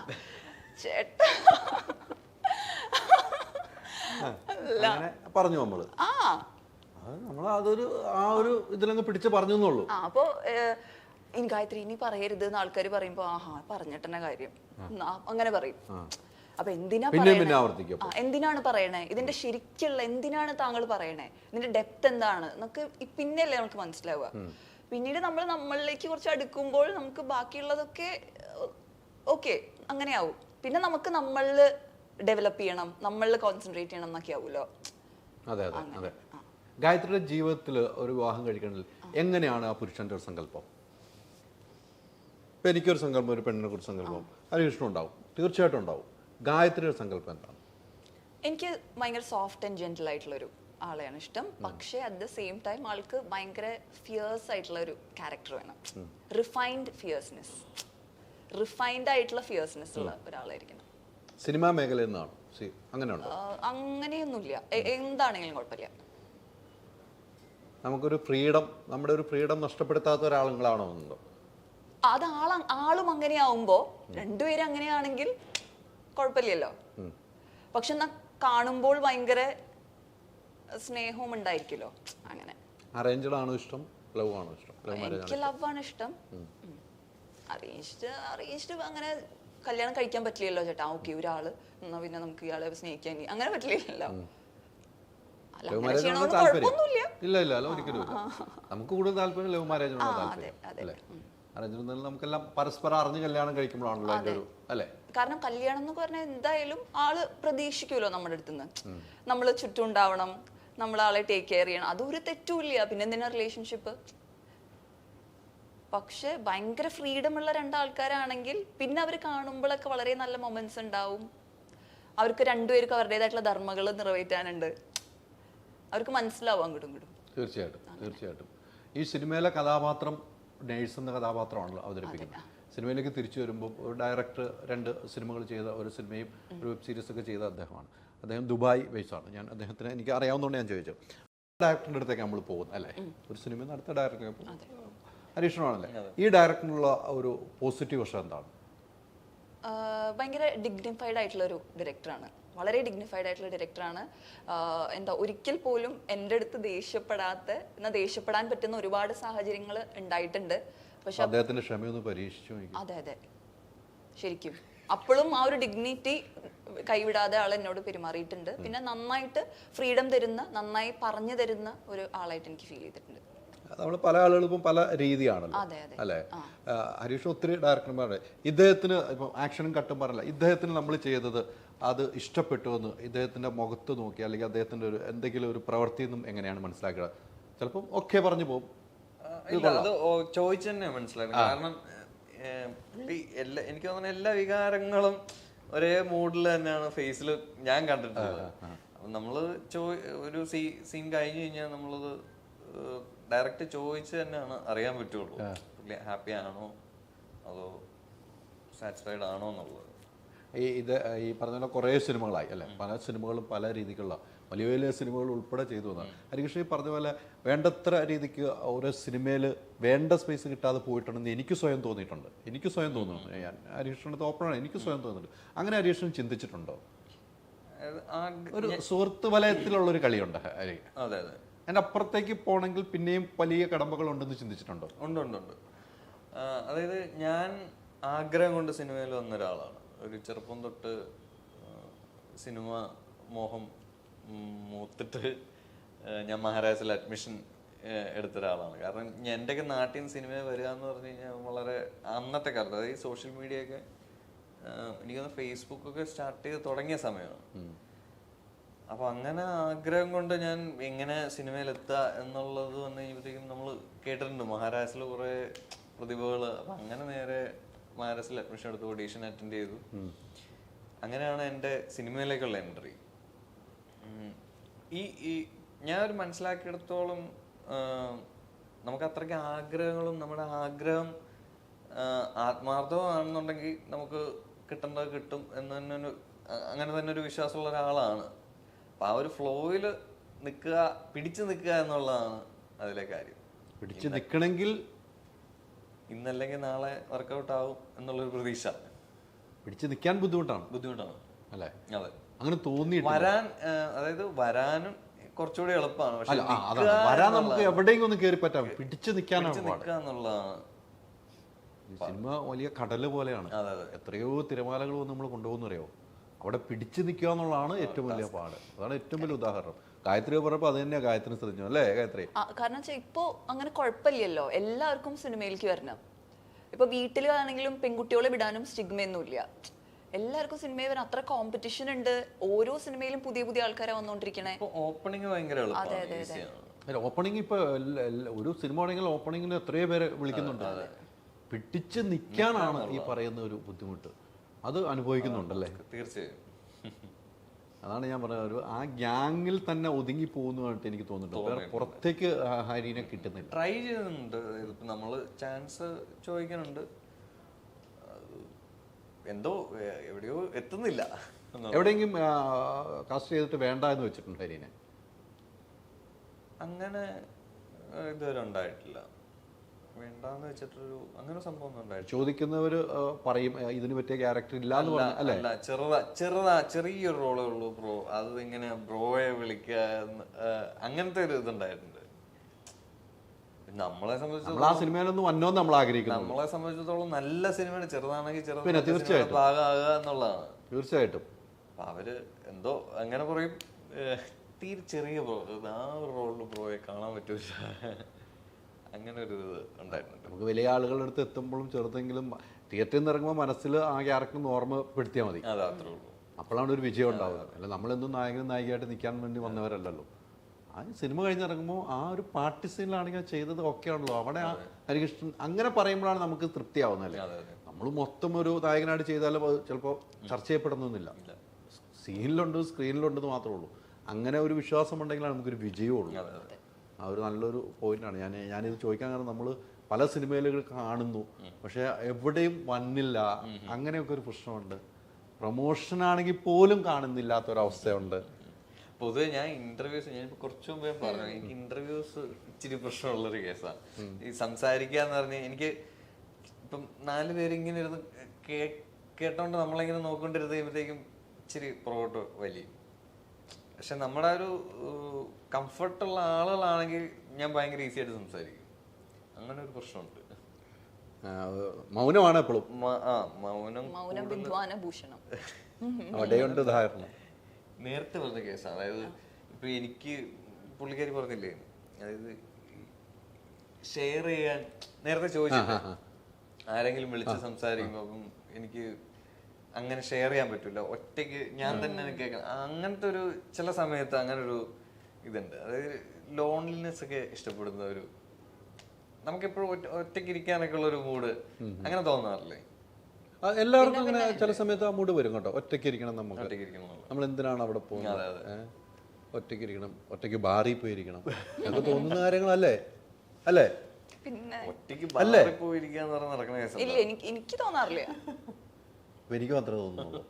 പറഞ്ഞു നമ്മള് അതൊരു ആ ഒരു ഇതിലങ്ങ് പിടിച്ച് പറഞ്ഞു എന്നുള്ളൂ. അപ്പൊ ഇനി ഗായത്രി ഇനി പറയരുത് എന്ന് ആൾക്കാർ പറയുമ്പോ പറഞ്ഞിട്ടെന്നെ കാര്യം അങ്ങനെ പറയും. അപ്പൊ എന്തിനാണ് പറയണേ? ഇതിന്റെ ശരിക്കുള്ള എന്തിനാണ് താങ്കൾ പറയണേ? ഇതിന്റെ ഡെപ്ത് എന്താണ് എന്നൊക്കെ പിന്നെയല്ലേ നമുക്ക് മനസ്സിലാവുക. പിന്നീട് നമ്മൾ നമ്മളിലേക്ക് കുറച്ച് അടുക്കുമ്പോൾ നമുക്ക് ബാക്കിയുള്ളതൊക്കെ ഓക്കെ അങ്ങനെയാവും. പിന്നെ നമുക്ക് നമ്മളിൽ ഡെവലപ്പ് ചെയ്യണം, നമ്മളിൽ കോൺസെൻട്രേറ്റ് ചെയ്യണം എന്നൊക്കെ ആവുമല്ലോ. അതെ അതെ അതെ. ഗായത്രിയുടെ ജീവിതത്തിൽ ഒരു വിവാഹം കഴിക്കണമെങ്കിൽ എങ്ങനെയാണ് ആ പുരുഷന്റെ ഒരു സങ്കല്പം? ഇപ്പം എനിക്കൊരു സങ്കല്പം, ഒരു പെണ്ണിനെ കുറിച്ച് സങ്കല്പം, ഹരികൃഷ്ണൻ ഉണ്ടാവും, തീർച്ചയായിട്ടും ഉണ്ടാവും. ഗായത്രിയുടെ സങ്കല്പം എന്താണ്? എനിക്ക് ഭയങ്കര സോഫ്റ്റ് ആൻഡ് ജെന്റിൽ ആയിട്ടുള്ളൊരു ആളെയാണ് ഇഷ്ടം. പക്ഷേ അറ്റ് ദ സെയിം ടൈം ആൾക്ക് ഭയങ്കര ഫിയേഴ്സ് ആയിട്ടുള്ള ഒരു ക്യാരക്ടർ വേണം. റിഫൈൻഡ് ആയിട്ടുള്ള ഫിയേഴ്സ്നെസ് ഉള്ള ഒരാളായിരിക്കണം. സിനിമാ മേഖലയിൽ നിന്നാണ് അങ്ങനെയുണ്ടോ? അങ്ങനെയൊന്നുമില്ല, എന്താണെങ്കിലും കുഴപ്പമില്ല. നമുക്കൊരു ഫ്രീഡം, നമ്മുടെ ഒരു ഫ്രീഡം നഷ്ടപ്പെടുത്താത്ത ഒരാളുകളാണോ എന്നുണ്ടോ? അത് ആളും അങ്ങനെയാവുമ്പോ രണ്ടുപേരും അങ്ങനെയാണെങ്കിൽ കുഴപ്പമില്ലല്ലോ. പക്ഷെ എന്നാ കാണുമ്പോൾ ഭയങ്കര സ്നേഹവും ഉണ്ടായിരിക്കുമല്ലോ. അങ്ങനെ അറേഞ്ച്ഡ് ആണോ ഇഷ്ടം, ലവ് ആണോ ഇഷ്ടം? എനിക്ക് ലവ് ആണ് ഇഷ്ടം. അറേഞ്ച്ഡ് അങ്ങനെ കല്യാണം കഴിക്കാൻ പറ്റില്ലല്ലോ ചേട്ടാ. ഓക്കെ, ഒരാള് എന്നാ പിന്നെ നമുക്ക് ഇയാളെ സ്നേഹിക്കാൻ അങ്ങനെ പറ്റില്ലല്ലോ. ഇല്ല ഇല്ല, ഒരിക്കലും ഇല്ല. നമുക്ക് കൂടുതൽ താല്പര്യം ലവ് മാരേജിനോട് താല്പര്യം അല്ലേ? അറേഞ്ച്ഡ് നമുക്കെല്ലാം പരസ്പരം അറിഞ്ഞ് കല്യാണം കഴിക്കുമ്പോഴാണല്ലോ അതിന്റെ ഒരു അല്ലേ. കാരണം കല്യാണം എന്ന് പറഞ്ഞാൽ എന്തായാലും ആള് പ്രതീക്ഷിക്കുമല്ലോ നമ്മുടെ അടുത്തുനിന്ന്. നമ്മള് ചുറ്റും ഉണ്ടാവണം, നമ്മളാളെ ടേക്ക് കെയർ ചെയ്യണം, അതൊരു തെറ്റുമില്ല. പിന്നെ എന്തിനാ റിലേഷൻഷിപ്പ്? പക്ഷെ ഭയങ്കര ഫ്രീഡം ഉള്ള രണ്ടാൾക്കാരാണെങ്കിൽ പിന്നെ അവർ കാണുമ്പോഴൊക്കെ വളരെ നല്ല മൊമെന്റ്സ് ഉണ്ടാവും. അവർക്ക് രണ്ടുപേർക്കും അവരുടേതായിട്ടുള്ള ധർമ്മങ്ങൾ നിറവേറ്റാനുണ്ട്. അവർക്ക് മനസ്സിലാവും അങ്ങോട്ടും ഇങ്ങോട്ടും. തീർച്ചയായിട്ടും തീർച്ചയായിട്ടും. ഈ സിനിമയിലെ കഥാപാത്രം നേഴ്സ് എന്ന കഥാപാത്രമാണല്ലോ അവതരിപ്പിക്കുന്നത്. സിനിമയിലേക്ക് തിരിച്ചു വരുമ്പോൾ ഒരു ഡയറക്ടർ 2 സിനിമകൾ ചെയ്ത, ഒരു സിനിമയും ഒരു വെബ് സീരീസ് ഒക്കെ ചെയ്ത അദ്ദേഹമാണ്. അദ്ദേഹം ദുബായ് ബേസാണ്. ഞാൻ അദ്ദേഹത്തിന് എനിക്ക് അറിയാവുന്നതുകൊണ്ട് ഞാൻ ചോദിച്ചു. ഡയറക്ടറിൻ്റെ അടുത്തേക്ക് നമ്മൾ പോകുന്നത് അല്ലേ? ഒരു സിനിമയിൽ നിന്ന് അടുത്ത ഡയറക്ടറിലേക്ക് ഹരീഷണമാണല്ലേ? ഈ ഡയറക്ടറിനുള്ള ഒരു പോസിറ്റീവ് വശം എന്താണ്? ഭയങ്കര ഡിഗ്നിഫൈഡ് ആയിട്ടുള്ള ഒരു ഡയറക്ടറാണ്. വളരെ ഡിഗ്നിഫൈഡ് ആയിട്ടുള്ള ഡയറക്ടറാണ്. എന്താ ഒരിക്കൽ പോലും എൻ്റെ അടുത്ത് ദേഷ്യപ്പെടാൻ പറ്റുന്ന ഒരുപാട് സാഹചര്യങ്ങൾ ഉണ്ടായിട്ടുണ്ട്. പക്ഷെ അദ്ദേഹത്തിന്റെ ക്ഷമയൊന്ന് പരീക്ഷിച്ചു. അതെ അതെ, ശരിക്കും അപ്പോഴും ആ ഒരു ഡിഗ്നിറ്റി കൈവിടാതെ ആൾ എന്നോട് പെരുമാറിയിട്ടുണ്ട്. പിന്നെ നന്നായിട്ട് ഫ്രീഡം തരുന്ന, നന്നായി പറഞ്ഞു തരുന്ന ഒരു ആളായിട്ട് എനിക്ക് ഫീൽ ചെയ്തിട്ടുണ്ട്. നമ്മൾ പല ആളുകൾക്കും പല രീതിയാണല്ലോ അല്ലേ? ഹരീഷ് ഒത്തിരി ഡയറക്ടർമാരുടെ ഇദ്ദേഹത്തിന് ഇപ്പം ആക്ഷനും കട്ടും പറഞ്ഞില്ല, ഇദ്ദേഹത്തിന് നമ്മൾ ചെയ്തത് അത് ഇഷ്ടപ്പെട്ടു എന്ന് ഇദ്ദേഹത്തിന്റെ മുഖത്ത് നോക്കി അല്ലെങ്കിൽ അദ്ദേഹത്തിന്റെ ഒരു എന്തെങ്കിലും ഒരു പ്രവൃത്തി നിന്നും എങ്ങനെയാണ് മനസ്സിലാക്കുക? ചിലപ്പം ഒക്കെ പറഞ്ഞു പോകും. അത് ചോദിച്ചു തന്നെ മനസ്സിലാക്കണം. കാരണം എനിക്ക് തോന്നുന്ന എല്ലാ വികാരങ്ങളും ഒരേ മൂഡിൽ തന്നെയാണ് ഫേസിൽ ഞാൻ കണ്ടിട്ടുള്ളത്. നമ്മള് ഒരു സീൻ കഴിഞ്ഞു കഴിഞ്ഞാൽ നമ്മളത് ഡയറക്റ്റ് ചോദിച്ച് തന്നെയാണ് അറിയാൻ പറ്റുള്ളൂ. ഹാപ്പി ആണോ അതോ സാറ്റിസ്ഫൈഡ് ആണോ എന്നുള്ളത്. ഈ പറഞ്ഞ പോലെ കുറേ സിനിമകളായി അല്ലേ? പല സിനിമകളും പല രീതിക്കുള്ള വലിയ വലിയ സിനിമകൾ ഉൾപ്പെടെ ചെയ്തു വന്നതാണ്. ഹരികൃഷ്ണൻ ഈ പറഞ്ഞ പോലെ വേണ്ടത്ര രീതിക്ക് ഓരോ സിനിമയിൽ വേണ്ട സ്പേസ് കിട്ടാതെ പോയിട്ടുണ്ടെന്ന് എനിക്ക് സ്വയം തോന്നിയിട്ടുണ്ട്. ഞാൻ ഹരികൃഷ്ണനടുത്ത് ഓപ്പണാണ്, എനിക്ക് സ്വയം തോന്നുന്നുണ്ട്. അങ്ങനെ ഹരികൃഷ്ണൻ ചിന്തിച്ചിട്ടുണ്ടോ? ഒരു സുഹൃത്ത് വലയത്തിലുള്ളൊരു കളിയുണ്ട് ഹരി. അതെ അതെ. അതിൻ്റെ അപ്പുറത്തേക്ക് പോകണമെങ്കിൽ പിന്നെയും വലിയ കടമ്പകൾ ഉണ്ടെന്ന് ചിന്തിച്ചിട്ടുണ്ടോ? ഉണ്ട്. അതായത് ഞാൻ ആഗ്രഹം കൊണ്ട് സിനിമയിൽ വന്ന ഒരാളാണ്. ഒരു ചെറുപ്പം തൊട്ട് സിനിമ മോഹം മൂത്തിട്ട് ഞാൻ മഹാരാജസിൽ അഡ്മിഷൻ എടുത്ത ഒരാളാണ്. കാരണം എൻ്റെയൊക്കെ നാട്ടിൽ നിന്ന് സിനിമയിൽ വരിക എന്ന് പറഞ്ഞു കഴിഞ്ഞാൽ വളരെ അന്നത്തെ കാലത്ത്, അതായത് സോഷ്യൽ മീഡിയ ഒക്കെ എനിക്കൊന്ന് ഫേസ്ബുക്കൊക്കെ സ്റ്റാർട്ട് ചെയ്ത് തുടങ്ങിയ സമയമാണ്. അപ്പൊ അങ്ങനെ ആഗ്രഹം കൊണ്ട് ഞാൻ എങ്ങനെ സിനിമയിലെത്തുക എന്നുള്ളത് വന്നു കഴിഞ്ഞപ്പോഴത്തേക്കും നമ്മൾ കേട്ടിട്ടുണ്ട് മഹാരാജസിൽ കുറെ പ്രതിഭകള്. അപ്പൊ അങ്ങനെ നേരെ മഹാരാജസിൽ അഡ്മിഷൻ എടുത്ത് ഓഡീഷൻ അറ്റൻഡ് ചെയ്തു. അങ്ങനെയാണ് എൻ്റെ സിനിമയിലേക്കുള്ള എൻട്രി. ഈ ഞാൻ ഒരു മനസ്സിലാക്കിയെടുത്തോളം നമുക്ക് അത്രയ്ക്ക് ആഗ്രഹങ്ങളും നമ്മുടെ ആഗ്രഹം ആത്മാർത്ഥമാണെന്നുണ്ടെങ്കിൽ നമുക്ക് കിട്ടേണ്ടത് കിട്ടും എന്ന് തന്നെ അങ്ങനെ തന്നെ ഒരു വിശ്വാസമുള്ള ഒരാളാണ്. അപ്പൊ ആ ഒരു ഫ്ലോയിൽ നിൽക്കുക, പിടിച്ചു നിൽക്കുക എന്നുള്ളതാണ് അതിലെ കാര്യം. പിടിച്ചു നിൽക്കണമെങ്കിൽ ഇന്നല്ലെങ്കിൽ നാളെ വർക്കൗട്ട് ആവും എന്നുള്ളൊരു പ്രതീക്ഷ. പിടിച്ചു നിൽക്കാൻ ബുദ്ധിമുട്ടാണ് അല്ലേ? അതെ, അങ്ങനെ തോന്നി. വരാനും കുറച്ചുകൂടി എളുപ്പമാണ്. പക്ഷെ വരാൻ നമുക്ക് എവിടെയെങ്കിലും ഒന്ന് കയറി പറ്റാം. പിടിച്ചു നിൽക്കാനാണ് എന്നുള്ളതാണ്. സിനിമ വലിയ കടല് പോലെയാണ്. എത്രയോ തിരമാലകൾ നമ്മൾ കൊണ്ടുപോകുന്ന അറിയോ? അവിടെ പിടിച്ചു നിൽക്കുക എന്നുള്ളതാണ് ഏറ്റവും വലിയ പാട്. അതാണ് ഏറ്റവും വലിയ ഉദാഹരണം. ഗായത്രി പറഞ്ഞപ്പോൾ അത് തന്നെയാണ് ഗായത്രി ശ്രദ്ധിച്ചു അല്ലേ ഗായത്രി? കാരണം വെച്ചാൽ ഇപ്പോൾ അങ്ങനെ കുഴപ്പമില്ലല്ലോ, എല്ലാവർക്കും സിനിമയിലേക്ക് വരണം. ഇപ്പൊ വീട്ടിലാണെങ്കിലും പെൺകുട്ടികളെ വിടാനും സ്റ്റിഗ്മയൊന്നുമില്ല, എല്ലാവർക്കും സിനിമയിൽ വരാൻ അത്ര കോമ്പറ്റീഷൻ ഉണ്ട്. ഓരോ സിനിമയിലും പുതിയ പുതിയ ആൾക്കാരെ വന്നോണ്ടിരിക്കണേ. ഓപ്പണിംഗ് ഭയങ്കര ഓപ്പണിംഗ് ഇപ്പൊ ഒരു സിനിമ ആണെങ്കിൽ ഓപ്പണിംഗിൽ എത്രയോ പേരെ വിളിക്കുന്നുണ്ട്. പിടിച്ച് നിൽക്കാനാണ് ഈ പറയുന്ന ഒരു ബുദ്ധിമുട്ട്, അത് അനുഭവിക്കുന്നുണ്ടല്ലേ? തീർച്ചയായും. അതാണ് ഞാൻ പറഞ്ഞത്, ഒരു ആ ഗ്യാങ്ങിൽ തന്നെ ഒതുങ്ങി പോകുന്നതായിട്ട് എനിക്ക് തോന്നുന്നുണ്ട്. വേറെ പുറത്തേക്ക് ഹരീനെ കിട്ടുന്നില്ല. ട്രൈ ചെയ്യുന്നുണ്ട്, ഇതിപ്പോ നമ്മള് ചാൻസ് ചോദിക്കുന്നുണ്ട്, എന്തോ എവിടെയോ എത്തുന്നില്ല. എവിടെയെങ്കിലും കാസ്റ്റ് ചെയ്തിട്ട് വേണ്ട എന്ന് വെച്ചിട്ടുണ്ട് ഹരീനെ? അങ്ങനെ ഇതുവരെ ഉണ്ടായിട്ടില്ല. വേണ്ടാന്ന് വെച്ചിട്ടൊരു അങ്ങനെ സംഭവം ഒന്നും ഉണ്ടായിട്ടില്ല. ചോദിക്കുന്നവര് പറയും ഇതിന് പറ്റിയ ക്യാരക്ടർ ഇല്ല എന്ന് പറഞ്ഞു അല്ലേ? ചെറിയൊരു റോളേ ഉള്ളൂ ബ്രോ, അത് ഇങ്ങനെ ബ്രോയെ വിളിക്കുക അങ്ങനത്തെ ഒരു ഇതുണ്ടായിട്ടുണ്ട്. നമ്മളെ സംബന്ധിച്ചിടത്തോളം ആ സിനിമയിലൊന്നും വന്നോന്ന് നമ്മൾ ആഗ്രഹിക്കുന്നു. നമ്മളെ സംബന്ധിച്ചിടത്തോളം നല്ല സിനിമയാണ്, ചെറുതാണെങ്കിൽ തീർച്ചയായിട്ടും ഭാഗമാകുക എന്നുള്ളതാണ്. തീർച്ചയായിട്ടും. അപ്പൊ അവര് എന്തോ അങ്ങനെ പറയും, തീരെ ചെറിയ ബ്രോ, ആ ഒരു റോളിൽ ബ്രോയെ കാണാൻ പറ്റൂല, അങ്ങനെ ഒരു ഇത് ഉണ്ടായിട്ടുണ്ട്. നമുക്ക് വലിയ ആളുകളുടെ അടുത്ത് എത്തുമ്പോഴും ചെറുതെങ്കിലും തിയേറ്ററിൽ നിന്ന് ഇറങ്ങുമ്പോൾ മനസ്സിൽ ആ ക്യാരക്ടർ ഓർമ്മപ്പെടുത്തിയാൽ മതി, അതത്രേ ഉള്ളൂ. അപ്പോഴാണ് ഒരു വിജയം ഉണ്ടാവുക. അല്ല നമ്മളെന്തും നായകനും നായികയായിട്ട് നിൽക്കാൻ വേണ്ടി വന്നവരല്ലല്ലോ. ആ സിനിമ കഴിഞ്ഞിറങ്ങുമ്പോൾ ആ ഒരു പാർട്ടി സീനിലാണെങ്കിൽ ചെയ്തത് ഓക്കെ ആണല്ലോ, അവിടെ ആ ഹരികൃഷ്ണൻ അങ്ങനെ പറയുമ്പോഴാണ് നമുക്ക് തൃപ്തിയാവുന്നല്ലേ. നമ്മൾ മൊത്തം ഒരു നായകനായിട്ട് ചെയ്താലും അത് ചിലപ്പോൾ ചർച്ച ചെയ്യപ്പെടുന്നില്ല. സീനിലുണ്ട് സ്ക്രീനിലുണ്ടെന്ന് മാത്രമേ ഉള്ളൂ. അങ്ങനെ ഒരു വിശ്വാസം ഉണ്ടെങ്കിലാണ് നമുക്കൊരു വിജയമുള്ളൂ. ആ ഒരു നല്ലൊരു പോയിന്റാണ്. ഞാനിത് ചോദിക്കാൻ കാരണം നമ്മൾ പല സിനിമയിലുകൾ കാണുന്നു, പക്ഷെ എവിടെയും വന്നില്ല, അങ്ങനെയൊക്കെ ഒരു പ്രശ്നമുണ്ട്. പ്രൊമോഷൻ ആണെങ്കിൽ പോലും കാണുന്നില്ലാത്തൊരവസ്ഥയുണ്ട്. പൊതുവെ ഞാൻ ഇന്റർവ്യൂസ്, ഞാനിപ്പോ കുറച്ചു മുമ്പേ പറഞ്ഞു, എനിക്ക് ഇന്റർവ്യൂസ് ഇച്ചിരി പ്രശ്നമുള്ളൊരു കേസാണ്. ഈ സംസാരിക്കാന്ന് പറഞ്ഞാൽ എനിക്ക് ഇപ്പം 4 പേര് ഇങ്ങനെ ഇരുന്ന് കേട്ടോണ്ട് നമ്മളിങ്ങനെ നോക്കൊണ്ടിരുന്ന് കഴിയുമ്പോഴത്തേക്കും ഇച്ചിരി പുറകോട്ട് വലിയും. പക്ഷെ നമ്മുടെ ഒരു കംഫർട്ടുള്ള ആളുകളാണെങ്കിൽ ഞാൻ ഭയങ്കര ഈസി ആയിട്ട് സംസാരിക്കും. അങ്ങനെ ഒരു പ്രശ്നമുണ്ട്. മൗനമാണ് എപ്പോഴും. മൗനം വിദ്വാനഭൂഷണം. അവിടെയുണ്ട് ഉദാഹരണം. നേരത്തെ പറഞ്ഞ കേസാണ്. അതായത് ഇപ്പൊ എനിക്ക് പുള്ളിക്കാരി പറഞ്ഞില്ലേ, അതായത് ഷെയർ ചെയ്യാൻ നേരത്തെ ചോദിച്ചിട്ട് ആരെങ്കിലും വിളിച്ച് സംസാരിക്കുമ്പോ അപ്പം എനിക്ക് അങ്ങനെ ഷെയർ ചെയ്യാൻ പറ്റില്ല, ഒറ്റയ്ക്ക് ഞാൻ തന്നെ കേൾക്കണം. അങ്ങനത്തെ ഒരു ചില സമയത്ത് അങ്ങനെ ഒരു ഇതുണ്ട്. അതായത് ലോൺലിനെസ് ഒക്കെ ഇഷ്ടപ്പെടുന്ന ഒരു, നമുക്കെപ്പോഴും ഒറ്റയ്ക്ക് ഇരിക്കാനൊക്കെ ഉള്ള ഒരു മൂഡ് അങ്ങനെ തോന്നാറില്ലേ? എല്ലാവർക്കും അങ്ങനെ ചില സമയത്ത് ആ മൂഡ് വരും കേട്ടോ. ഒറ്റയ്ക്ക് ഇരിക്കണം, നമുക്ക് നമ്മൾ എന്തിനാണ് അവിടെ പോകുന്നത്, ഒറ്റയ്ക്ക് ഇരിക്കണം, ഒറ്റയ്ക്ക് ബാറിൽ പോയിരിക്കണം എന്നൊക്കെ തോന്നുന്ന കാര്യങ്ങളല്ലേ അല്ലേ? പിന്നെ ഒറ്റയ്ക്ക് ബാറിൽ പോയിരിക്കാന്ന് പറഞ്ഞാൽ നടക്കുന്ന കേസല്ല. ഇല്ല, എനിക്ക് തോന്നാറില്ല. എനിക്ക് മാത്രമേ തോന്നുന്നുള്ളൂ.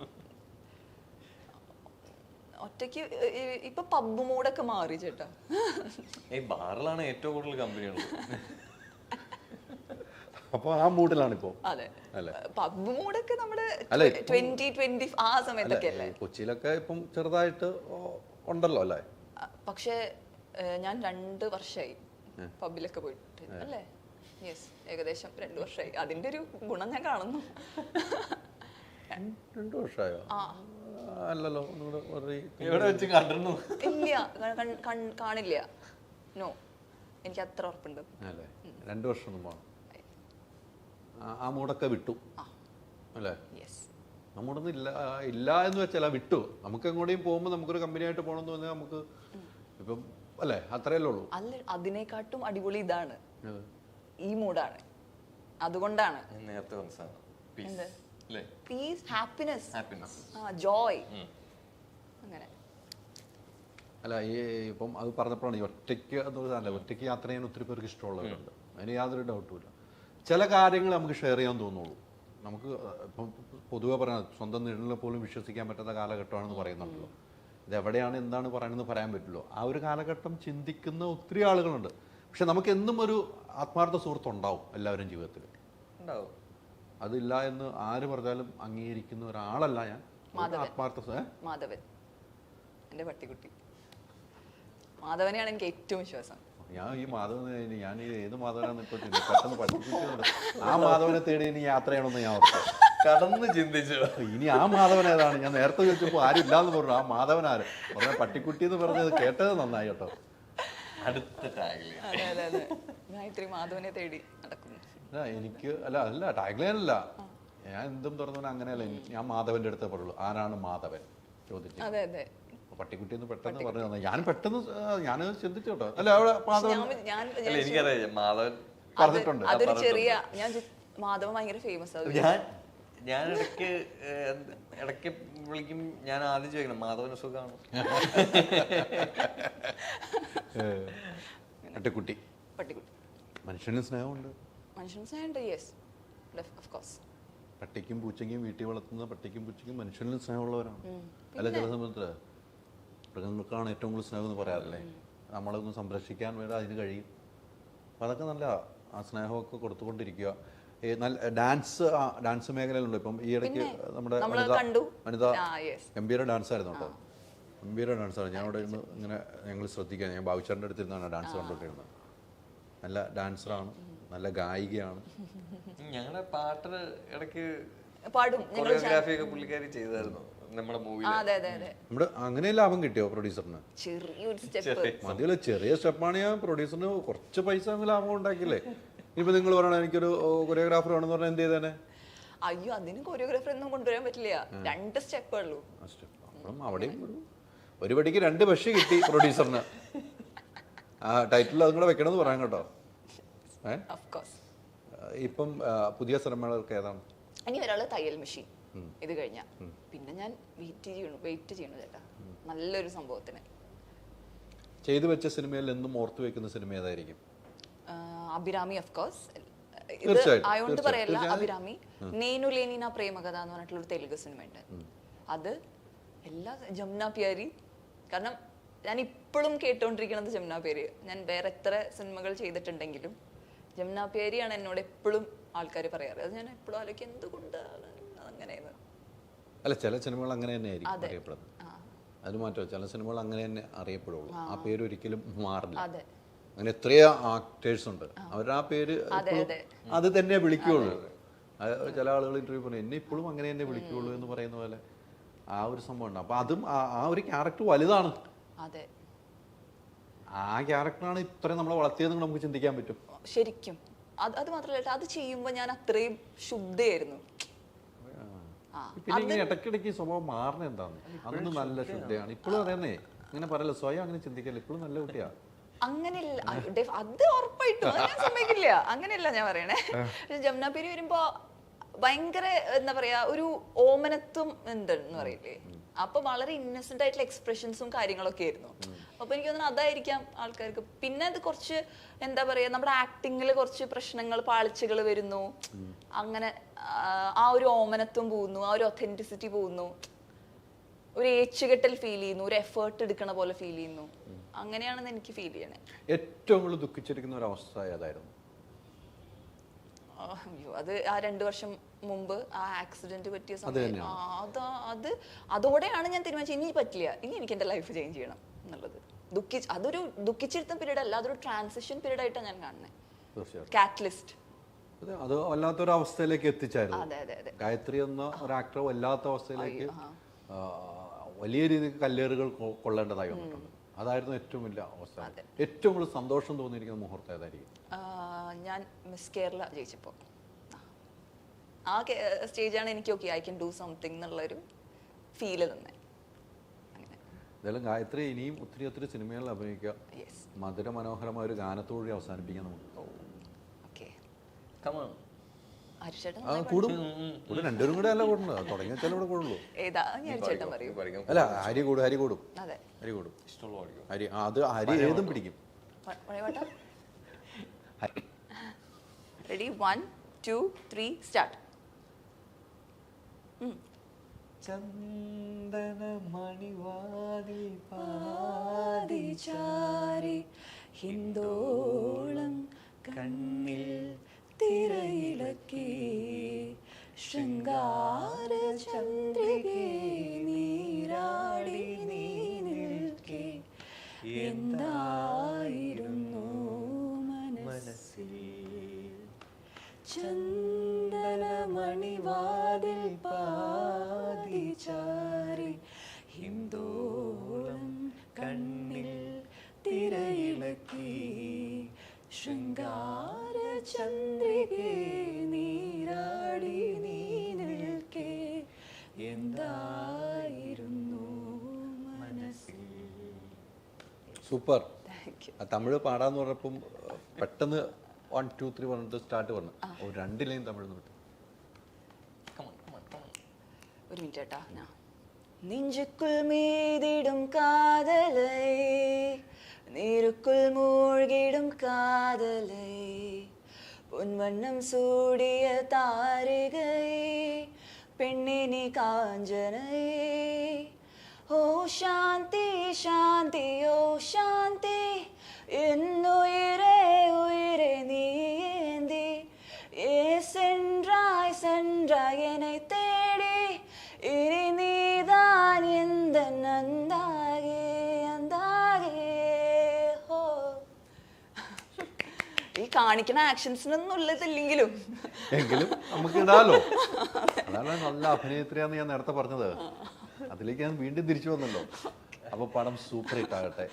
ഒറ്റയ്ക്ക് ഇപ്പൊ പബ് മൂടൊക്കെ മാറി ചേട്ടാ. ബാറിലാണ് ഏറ്റവും കൂടുതൽ കമ്പനിയുള്ളത്. അപ്പൊ ആ മൂഡിലാണ് ഇപ്പോ. അതെ, പബ് മൂടൊക്കെ നമ്മുടെ 2020 ആ സമയത്തൊക്കെ അല്ലേ. കൊച്ചിയിലൊക്കെ ഇപ്പം ചെറുതായിട്ട് ഉണ്ടല്ലോ അല്ലേ. പക്ഷെ ഞാൻ 2 വർഷമായി പബ്ബിലൊക്കെ പോയിട്ട് അല്ലേ. യെസ്, ഏകദേശം 2 വർഷമായി. അതിന്റെ ഒരു ഗുണം ഞാൻ കാണുന്നു. 2 വർഷമായോ? അല്ലല്ലോ, എവിടെ വെച്ച് കണ്ടിരുന്നു? ഇല്ല, കാണില്ല. നോ, എനിക്ക് അത്ര ഉറപ്പുണ്ട്. അല്ലേ, 2 വർഷം മുമ്പാണ് ആ മൂടൊക്കെ വിട്ടു അല്ലേ. ആ മൂടൊന്നും ഇല്ല എന്ന് വെച്ചാൽ വിട്ടു. നമുക്ക് എങ്ങോട്ടും പോകുമ്പോൾ നമുക്കൊരു കമ്പനി ആയിട്ട് പോകണമെന്ന് തോന്നിയാൽ നമുക്ക് ഇപ്പം അല്ലേ, അത്രയല്ലേ ഉള്ളൂ. അല്ല, അതിനെക്കാട്ടും അടിപൊളി ഇതാണ്, ഈ മൂടാണ്. അതുകൊണ്ടാണ് നേരത്തെ പീസ്, ഹാപ്പിനെസ്, ജോയ്. അങ്ങനെ അല്ല, ഈ ഇപ്പം അത് പറഞ്ഞപ്പോഴാണ് ഈ ഒറ്റയ്ക്ക് എന്ന് പറഞ്ഞാൽ ഒറ്റയ്ക്ക് യാത്ര ചെയ്യാൻ ഒത്തിരി പേർക്ക് ഇഷ്ടമുള്ളവരുണ്ട്. അതിന് യാതൊരു ഡൗട്ടുമില്ല. ചില കാര്യങ്ങൾ നമുക്ക് ഷെയർ ചെയ്യാൻ തോന്നുള്ളൂ. നമുക്ക് ഇപ്പം പൊതുവെ പറയാം, സ്വന്തം നിഴലിനെ പോലും വിശ്വസിക്കാൻ പറ്റുന്ന കാലഘട്ടമാണെന്ന് പറയുന്നുണ്ടല്ലോ. ഇതെവിടെയാണ് എന്താണ് പറയുന്നത് പറയാൻ പറ്റില്ലോ. ആ ഒരു കാലഘട്ടം ചിന്തിക്കുന്ന ഒത്തിരി ആളുകളുണ്ട്. പക്ഷെ നമുക്ക് എന്നും ഒരു ആത്മാർത്ഥ സുഹൃത്ത് ഉണ്ടാവും എല്ലാവരും ജീവിതത്തിൽ. അതില്ല എന്ന് ആര് പറഞ്ഞാലും അംഗീകരിക്കുന്ന ഒരാളല്ല ഞാൻ. മാധവൻ, എൻ്റെ പട്ടിക്കുട്ടി മാധവനെയാണ് എനിക്ക് ഏറ്റവും വിശ്വാസം. ഞാൻ ഈ മാധവൻ ഞാൻ ഈ ഏത് മാധവനാന്ന് ഇപ്പൊ പെട്ടെന്ന് പഠിപ്പിക്കുന്നുണ്ട്. ആ മാധവനെ തേടി ഇനി യാത്ര ചെയ്യണമെന്ന് ഞാൻ ഓർത്തു. കടന്ന് ചിന്തിച്ചു ഇനി ആ മാധവൻ ഏതാണ്? ഞാൻ നേരത്തെ ചോദിച്ചപ്പോൾ ആരും ഇല്ലാന്ന് പറഞ്ഞു. ആ മാധവൻ ആര് പറഞ്ഞ പട്ടിക്കുട്ടി എന്ന് പറഞ്ഞത് കേട്ടത് നന്നായി കേട്ടോ. അടുത്ത ടാഗില് ഗായത്രി മാധവനെ തേടി നടക്കുന്നു. എനിക്ക് അല്ല ടാഗ്ലൈൻ അല്ല, ഞാൻ എന്തും തുറന്നു അങ്ങനെയല്ല. ഞാൻ മാധവന്റെ അടുത്തേ പറയുള്ളൂ. ആരാണ് മാധവൻ ചോദിച്ചു. അതെ അതെ, പട്ടിക്കുട്ടി എന്ന് പെട്ടെന്ന് പറഞ്ഞു തന്നെ. ഞാൻ പെട്ടെന്ന് ഞാൻ ചിന്തിച്ചു കേട്ടോ. അല്ല അവിടെ മാധവൻ എനിക്കറിയാം മാധവൻ പറഞ്ഞിട്ടുണ്ട്. അതൊരു ചെറിയ ഞാൻ മാധവൻ ഭയങ്കര ഫേമസ് ആണ്. ഞാൻ ഇടയ്ക്ക് വിളിക്കും. ഞാൻ ആദ്യം ചോദിക്കണം മാധവന് സുഖമാണോ. പട്ടിക്കുട്ടി പട്ടിക്കുട്ടി മനുഷ്യന് സ്നേഹമുണ്ട്. മനുഷ്യൻ സ്നേഹമുണ്ട്. Yes, of course. പട്ടിക്കും പൂച്ചയ്ക്കും വീട്ടിൽ വളർത്തുന്ന പട്ടിക്കും പൂച്ചയ്ക്കും മനുഷ്യനിലും സ്നേഹമുള്ളവരാണ്. അല്ല, ചില സമയത്ത് മൃഗങ്ങൾക്കാണ് ഏറ്റവും കൂടുതൽ സ്നേഹം എന്ന് പറയാറില്ലേ. നമ്മളൊന്ന് സംരക്ഷിക്കാൻ വേണ്ടി അതിന് കഴിയും. അപ്പം അതൊക്കെ നല്ല ആ സ്നേഹമൊക്കെ കൊടുത്തുകൊണ്ടിരിക്കുക. നല്ല ഡാൻസ് മേഖലയിലുണ്ട്. ഇപ്പം ഈ ഇടയ്ക്ക് നമ്മുടെ വനിത ഗംഭീര ഡാൻസ് ആയിരുന്നു കേട്ടോ. ഗംഭീര ഡാൻസാണ്. ഞാൻ അവിടെ ഇരുന്ന് ഇങ്ങനെ ഞങ്ങൾ ശ്രദ്ധിക്കുക. ഞാൻ ബാബുച്ചാറിൻ്റെ അടുത്തിരുന്നാണ് ഡാൻസ് കണ്ടുകൊണ്ടിരുന്നത്. നല്ല ഡാൻസറാണ്, നല്ല ഗായികയാണ്. ഞങ്ങളുടെ പാട്ട് ഇടയ്ക്ക് പാടും. കൊറിയോഗ്രാഫി ഒക്കെ പുള്ളിക്കാരി ചെയ്തായിരുന്നു നമ്മുടെ മൂവിയിൽ. നമ്മുടെ അങ്ങനെ ലാഭം കിട്ടിയോ പ്രൊഡ്യൂസറിന്? മതിയല്ലോ, ചെറിയ സ്റ്റെപ്പാണ്. ഞാൻ പ്രൊഡ്യൂസറിന് കുറച്ച് പൈസ ലാഭം ഉണ്ടാക്കിയില്ലേ. ഇപ്പൊ നിങ്ങൾ പറയണ എനിക്കൊരു കൊറിയോഗ്രാഫർ വേണമെന്ന് പറഞ്ഞാൽ എന്ത് ചെയ്തേനെ? അയ്യോ, അതിന് കൊറിയോഗ്രാഫർ ഒന്നും കൊണ്ടുവരാൻ പറ്റില്ല. 2 സ്റ്റെപ്പേ ഉള്ളൂ. അപ്പം അവിടെയും ഒരു പടിക്ക് 2 പക്ഷി കിട്ടി പ്രൊഡ്യൂസറിന്. ആ ടൈറ്റിൽ അതും കൂടെ വെക്കണമെന്ന് പറയാം കേട്ടോ. ഇപ്പം പുതിയ സിനിമകൾക്ക് ഏതാണ്? ഇനി ഒരാള് തയ്യൽ മെഷീൻ ഇത് കഴിഞ്ഞ പിന്നെ ഞാൻ വെയിറ്റ് ചെയ്യണു ചേട്ടാ നല്ലൊരു സംഭവത്തിന്. ചെയ്തു വെച്ച സിനിമയിൽ എന്നും ഓർത്തു വെക്കുന്ന സിനിമ ഏതായിരിക്കും? Abhirami of course. ഇത് ആയോണ്ട് പറയല്ല, അഭിരാമി. നേനു ലേനിന പ്രേമകഥ എന്ന് പറഞ്ഞിട്ടുള്ള തെലുങ്ക് സിനിമ ഉണ്ട്. അത് എല്ലാ ജമുന പ്യാരി. കാരണം ഞാൻ ഇപ്പോഴും കേട്ടോണ്ടിരിക്കുന്നത് ജമുന പ്യാരി. ഞാൻ വേറെ എത്ര സിനിമകൾ ചെയ്തിട്ടുണ്ടെങ്കിലും ജമുന പ്യാരിയാണ് എന്നോട് എപ്പോഴും ആൾക്കാർ പറയാറ്. അത് ഞാൻ എപ്പോഴും ആലോചിക്കും എന്തുകൊണ്ടാണ് അങ്ങനെയെന്ന്. അല്ല, ചില സിനിമകൾ അങ്ങനെ തന്നെ ആയിരിക്കും അറിയപ്പെടുന്നത്. അത് മാറ്റോ, ചില സിനിമകൾ അങ്ങനെ തന്നെ അറിയപ്പെടുള്ളൂ. ആ പേര് ഒരിക്കലും മാറില്ല. അങ്ങനെ എത്രയോ ആക്ടേഴ്സ് ഉണ്ട്, അവരുടെ ആ പേര് അത് തന്നെ വിളിക്കുകയുള്ളൂ. ചില ആളുകൾ ഇന്റർവ്യൂ പറഞ്ഞു എന്നെ ഇപ്പോഴും അങ്ങനെ തന്നെ വിളിക്കുകയുള്ളൂ എന്ന് പറയുന്ന പോലെ ആ ഒരു സംഭവം ഉണ്ട്. അപ്പൊ അതും ആ ഒരു ക്യാരക്ടർ വലുതാണ്. ആ ക്യാരക്ടറാണ് ഇത്രയും നമ്മളെ വളർത്തിയതെന്ന് നമുക്ക് ചിന്തിക്കാൻ പറ്റും ശരിക്കും. അത് മാത്രമല്ല, അത് ചെയ്യുമ്പോ ഞാൻ അത്രയും ശുദ്ധയായിരുന്നു. പിന്നെ ഇടയ്ക്കിടയ്ക്ക് സ്വഭാവം മാറുന്ന എന്താണ്? അന്ന് നല്ല ശുദ്ധയാണ്. ഇപ്പോഴും അതന്നെ, അങ്ങനെ പറയല്ല, സ്വയം അങ്ങനെ ചിന്തിക്കല്ല. ഇപ്പോഴും നല്ല കുട്ടിയാ. അങ്ങനെയല്ല, അത് ഉറപ്പായിട്ടും ഞാൻ സമ്മതിക്കില്ല. അങ്ങനെയല്ല ഞാൻ പറയണേ. ജമുന പേരി വരുമ്പോ ഭയങ്കര എന്താ പറയാ, ഒരു ഓമനത്വം എന്തെന്ന് പറയില്ലേ. അപ്പൊ വളരെ ഇന്നസെന്റ് ആയിട്ടുള്ള എക്സ്പ്രഷൻസും കാര്യങ്ങളൊക്കെ ആയിരുന്നു. അപ്പൊ എനിക്ക് തോന്നുന്നു അതായിരിക്കാം ആൾക്കാർക്ക്. പിന്നെ അത് കുറച്ച് എന്താ പറയാ, നമ്മുടെ ആക്ടിങ്ങിൽ കുറച്ച് പ്രശ്നങ്ങൾ, പാളിച്ചകൾ വരുന്നു. അങ്ങനെ ആ ഒരു ഓമനത്വം പോകുന്നു, ആ ഒരു ഒത്തന്റിസിറ്റി പോകുന്നു, ഒരു ഏച്ചുകെട്ടൽ ഫീൽ ചെയ്യുന്നു, ഒരു എഫേർട്ട് എടുക്കണ പോലെ ഫീൽ ചെയ്യുന്നു. അങ്ങനെയാണെന്ന് എനിക്ക് ഫീൽ ചെയ്യണേ. ഏറ്റവും കൂടുതൽ ദുഃഖിച്ചിരിക്കുന്ന ഒരു അവസ്ഥ ഏതായിരുന്നു? അയ്യോ, അത് ആ 2 വർഷം മുമ്പ് ആ ആക്സിഡന്റ് പറ്റിയ സമയം. അതോടെയാണ് ഞാൻ തീരുമാനിച്ചത് ഇനി പറ്റില്ല, ഇനി എനിക്ക് എന്റെ ലൈഫ് ചേഞ്ച് ചെയ്യണം എന്നുള്ളത്. അതൊരു ദുഃഖിച്ചിരുന്ന പീരീഡ് അല്ല, അതൊരു ട്രാൻസിഷൻ പീരീഡ് ആയിട്ടാണ് ഞാൻ കാണുന്നത്. കാറ്റലിസ്റ്റ്. അത് വല്ലാത്തൊരു അവസ്ഥയിലേക്ക് എത്തിച്ചായിരുന്നു. ഗായത്രി എന്ന ഒരു ആക്ടർ വല്ലാത്ത അവസ്ഥയിലേക്ക് വലിയ രീതിയിൽ കല്ലേറുകൾ കൊള്ളേണ്ടതായി വന്നിട്ടുണ്ട്. അതായിരുന്നു ഏറ്റവും വലിയ അവസ്ഥ. ഏറ്റവും കൂടുതൽ സന്തോഷം തോന്നിയിരിക്കുന്ന മുഹൂർത്തം ഏതായിരിക്കും? ഞാൻ മിസ് കേരള ജയിച്ചപ്പോ ആ സ്റ്റേജാണ് എനിക്ക് okay I can do something എന്നുള്ളൊരു ഫീല് തന്നെ. എന്തായാലും ഗായത്രി ഇനിയും ഒത്തിരി ഒത്തിരി സിനിമകളിൽ അഭിനയിക്കുക. മധുര മനോഹരമായ ഒരു ഗാനത്തോടെ അവസാനിപ്പിക്കാൻ നമുക്ക്. കൂടും കൂടെ രണ്ടുപേരും കൂടെ അല്ല കൂടുന്നത്, തുടങ്ങിയ വെച്ചാൽ ഇവിടെ കൂടുള്ളൂ. അല്ല, ഹരി കൂടും, ഹരി കൂടും, ഹരി കൂടും. ഹരി അത് ഹരി ഏതും പിടിക്കും. Ready, 1 2 3 start. ചന്ദന മണിവാതിൽ പാതിചാരി ഹിന്ദോളം കണ്ണിൽ തിരയിളക്കി ശൃംഗാര ചന്ദ്രികേ നീരാടി നീ നിൽക്കെ എന്തായിരുന്നു ചന്ദനമണിവാതിൽ പാതിചാരി ഹിന്ദോളം കണ്ണിൽ തിരയിളക്കി ശൃംഗാര ചന്ദ്രികേ നീരാടി നീ നിൽക്കേ എന്തായിരുന്നു മനസ്സിൽ. സൂപ്പർ. തമിഴ് പാടാന്ന് പറഞ്ഞപ്പം പെട്ടെന്ന് 1 2 3 പറഞ്ഞിട്ട് സ്റ്റാർട്ട് പറഞ്ഞു. ഒരു 2 ലൈൻ തമിഴ് നോട്ട്. ഒരു മിനിറ്റ് കേട്ടാ. നെഞ്ചുക്കുள் மீதிடும் காதலை நீருக்குள் மூழ்கிடும் காதலை பொன்வண்ணம் சூடிய தாரிகை பெண்ணினி காஞ்சனை ஓ சாந்தி சாந்தி ஓ சாந்தி என்னுயிரே உயிரே நீ ஏந்தி ஏ சென்றாய் சென்றாய் என்னை தேடி இனி நீதான் எந்த நந்தாகே അന്താകേ ഹോ. ഈ കാണിക്കണ ആക്ഷൻസിനൊന്നും ഉള്ളതില്ലെങ്കിലും എങ്കിലും നമുക്ക് ഇടാലോ. അതാണ് നല്ല അഭിനേത്രിയാന്ന് ഞാൻ നേരത്തെ പറഞ്ഞത്. അതിലേക്ക് ഞാൻ വീണ്ടും തിരിച്ചു വന്നല്ലോ. അപ്പൊ പടം സൂപ്പർ ഹിറ്റ് ആകട്ടെ.